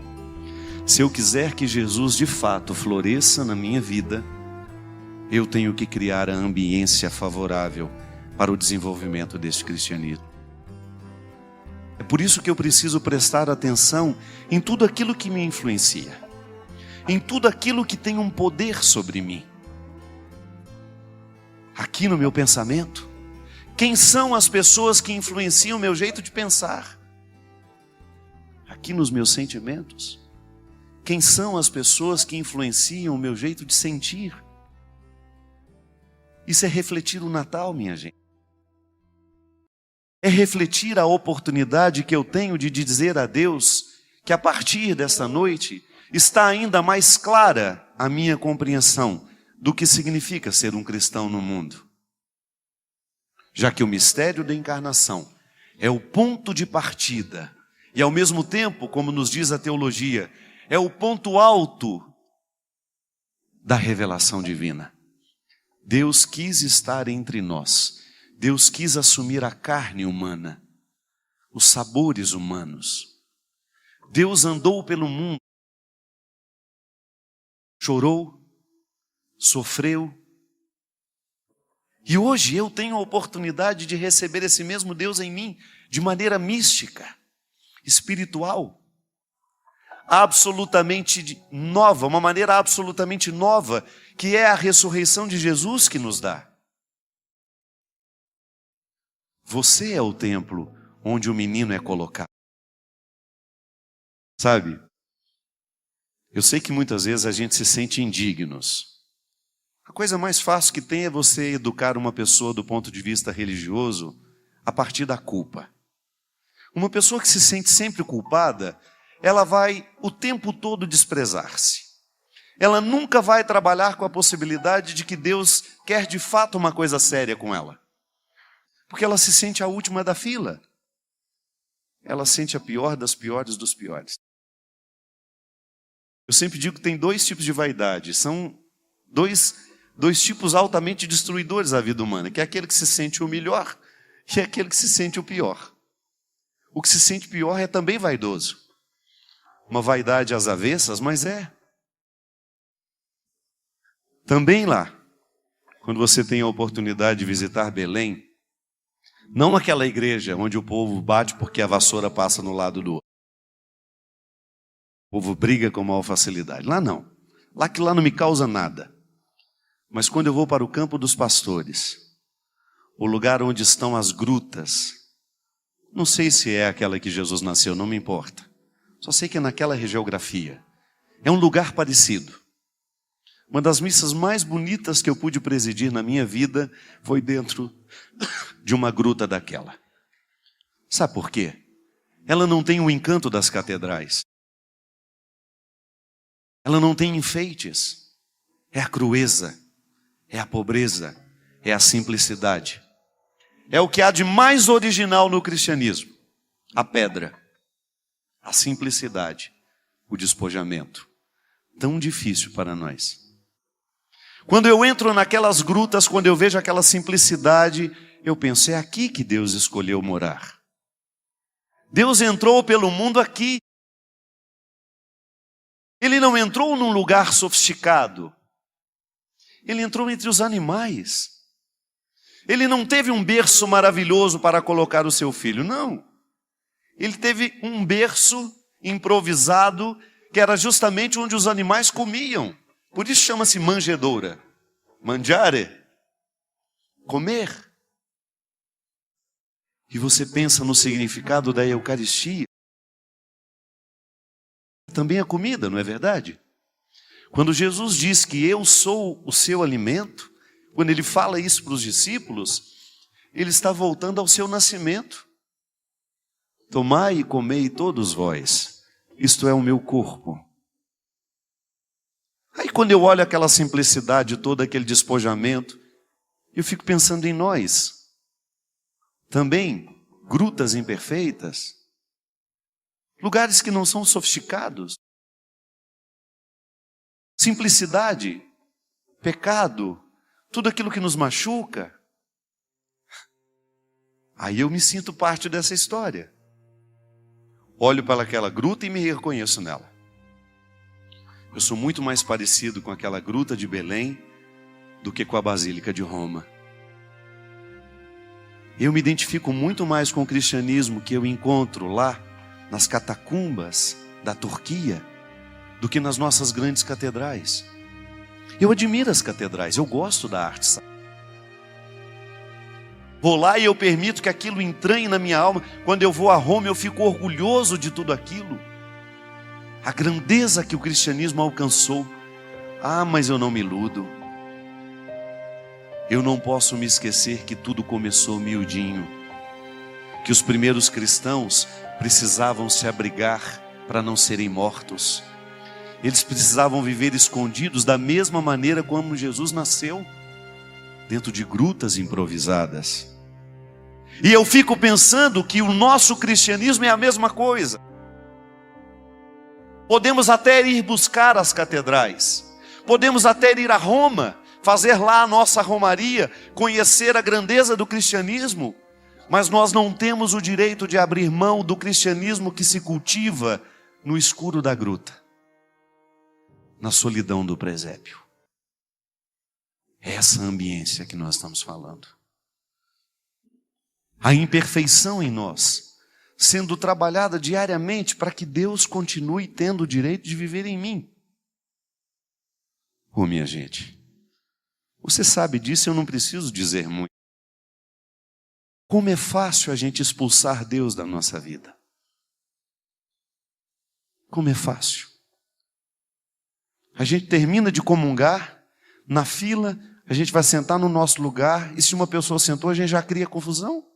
se eu quiser que Jesus de fato floresça na minha vida, eu tenho que criar a ambiência favorável para o desenvolvimento desse cristianismo. É por isso que eu preciso prestar atenção em tudo aquilo que me influencia, em tudo aquilo que tem um poder sobre mim. Aqui no meu pensamento, quem são as pessoas que influenciam o meu jeito de pensar? Aqui nos meus sentimentos, quem são as pessoas que influenciam o meu jeito de sentir? Isso é refletir o Natal, minha gente. É refletir a oportunidade que eu tenho de dizer a Deus que a partir desta noite está ainda mais clara a minha compreensão do que significa ser um cristão no mundo. Já que o mistério da encarnação é o ponto de partida e ao mesmo tempo, como nos diz a teologia, é o ponto alto da revelação divina. Deus quis estar entre nós. Deus quis assumir a carne humana, os sabores humanos. Deus andou pelo mundo, chorou, sofreu. E hoje eu tenho a oportunidade de receber esse mesmo Deus em mim, de maneira mística, espiritual, absolutamente nova, uma maneira absolutamente nova, que é a ressurreição de Jesus que nos dá. Você é o templo onde o menino é colocado. Sabe, eu sei que muitas vezes a gente se sente indignos. A coisa mais fácil que tem é você educar uma pessoa do ponto de vista religioso a partir da culpa. Uma pessoa que se sente sempre culpada, ela vai o tempo todo desprezar-se. Ela nunca vai trabalhar com a possibilidade de que Deus quer de fato uma coisa séria com ela. Porque ela se sente a última da fila. Ela sente a pior das piores dos piores. Eu sempre digo que tem dois tipos de vaidade. São dois tipos altamente destruidores da vida humana, que é aquele que se sente o melhor e é aquele que se sente o pior. O que se sente pior é também vaidoso. Uma vaidade às avessas, mas é. Também lá, quando você tem a oportunidade de visitar Belém, não aquela igreja onde o povo bate porque a vassoura passa no lado do outro. O povo briga com maior facilidade. Lá não. Lá não me causa nada. Mas quando eu vou para o campo dos pastores, o lugar onde estão as grutas, não sei se é aquela que Jesus nasceu, não me importa. Só sei que é naquela geografia. É um lugar parecido. Uma das missas mais bonitas que eu pude presidir na minha vida foi dentro de uma gruta daquela. Sabe por quê? Ela não tem o encanto das catedrais. Ela não tem enfeites. É a crueza, é a pobreza, é a simplicidade. É o que há de mais original no cristianismo. A pedra, a simplicidade, o despojamento. Tão difícil para nós. Quando eu entro naquelas grutas, quando eu vejo aquela simplicidade, eu penso, é aqui que Deus escolheu morar. Deus entrou pelo mundo aqui. Ele não entrou num lugar sofisticado. Ele entrou entre os animais. Ele não teve um berço maravilhoso para colocar o seu filho, não. Ele teve um berço improvisado, que era justamente onde os animais comiam. Por isso chama-se manjedoura. Mangiare, comer. e você pensa no significado da Eucaristia, também a comida, não é verdade? Quando Jesus diz que eu sou o seu alimento, quando ele fala isso para os discípulos, ele está voltando ao seu nascimento. Tomai e comei todos vós, isto é o meu corpo. Aí quando eu olho aquela simplicidade toda, aquele despojamento, eu fico pensando em nós. Também, grutas imperfeitas, lugares que não são sofisticados, simplicidade, pecado, tudo aquilo que nos machuca. Aí eu me sinto parte dessa história. Olho para aquela gruta e me reconheço nela. Eu sou muito mais parecido com aquela gruta de Belém do que com a Basílica de Roma. Eu me identifico muito mais com o cristianismo que eu encontro lá nas catacumbas da Turquia do que nas nossas grandes catedrais. Eu admiro as catedrais, eu gosto da arte. Vou lá e eu permito que aquilo entranhe na minha alma. Quando eu vou a Roma, eu fico orgulhoso de tudo aquilo. A grandeza que o cristianismo alcançou. Ah, mas eu não me iludo. Eu não posso me esquecer que tudo começou miudinho. Que os primeiros cristãos precisavam se abrigar para não serem mortos. Eles precisavam viver escondidos da mesma maneira como Jesus nasceu, dentro de grutas improvisadas. E eu fico pensando que o nosso cristianismo é a mesma coisa. Podemos até ir buscar as catedrais, podemos até ir a Roma, fazer lá a nossa romaria, conhecer a grandeza do cristianismo, mas nós não temos o direito de abrir mão do cristianismo que se cultiva no escuro da gruta, na solidão do presépio. É essa ambiência que nós estamos falando. A imperfeição em nós, sendo trabalhada diariamente para que Deus continue tendo o direito de viver em mim. Oh, minha gente, você sabe disso, eu não preciso dizer muito. Como é fácil a gente expulsar Deus da nossa vida. Como é fácil. A gente termina de comungar, na fila, a gente vai sentar no nosso lugar, e se uma pessoa sentou, a gente já cria confusão.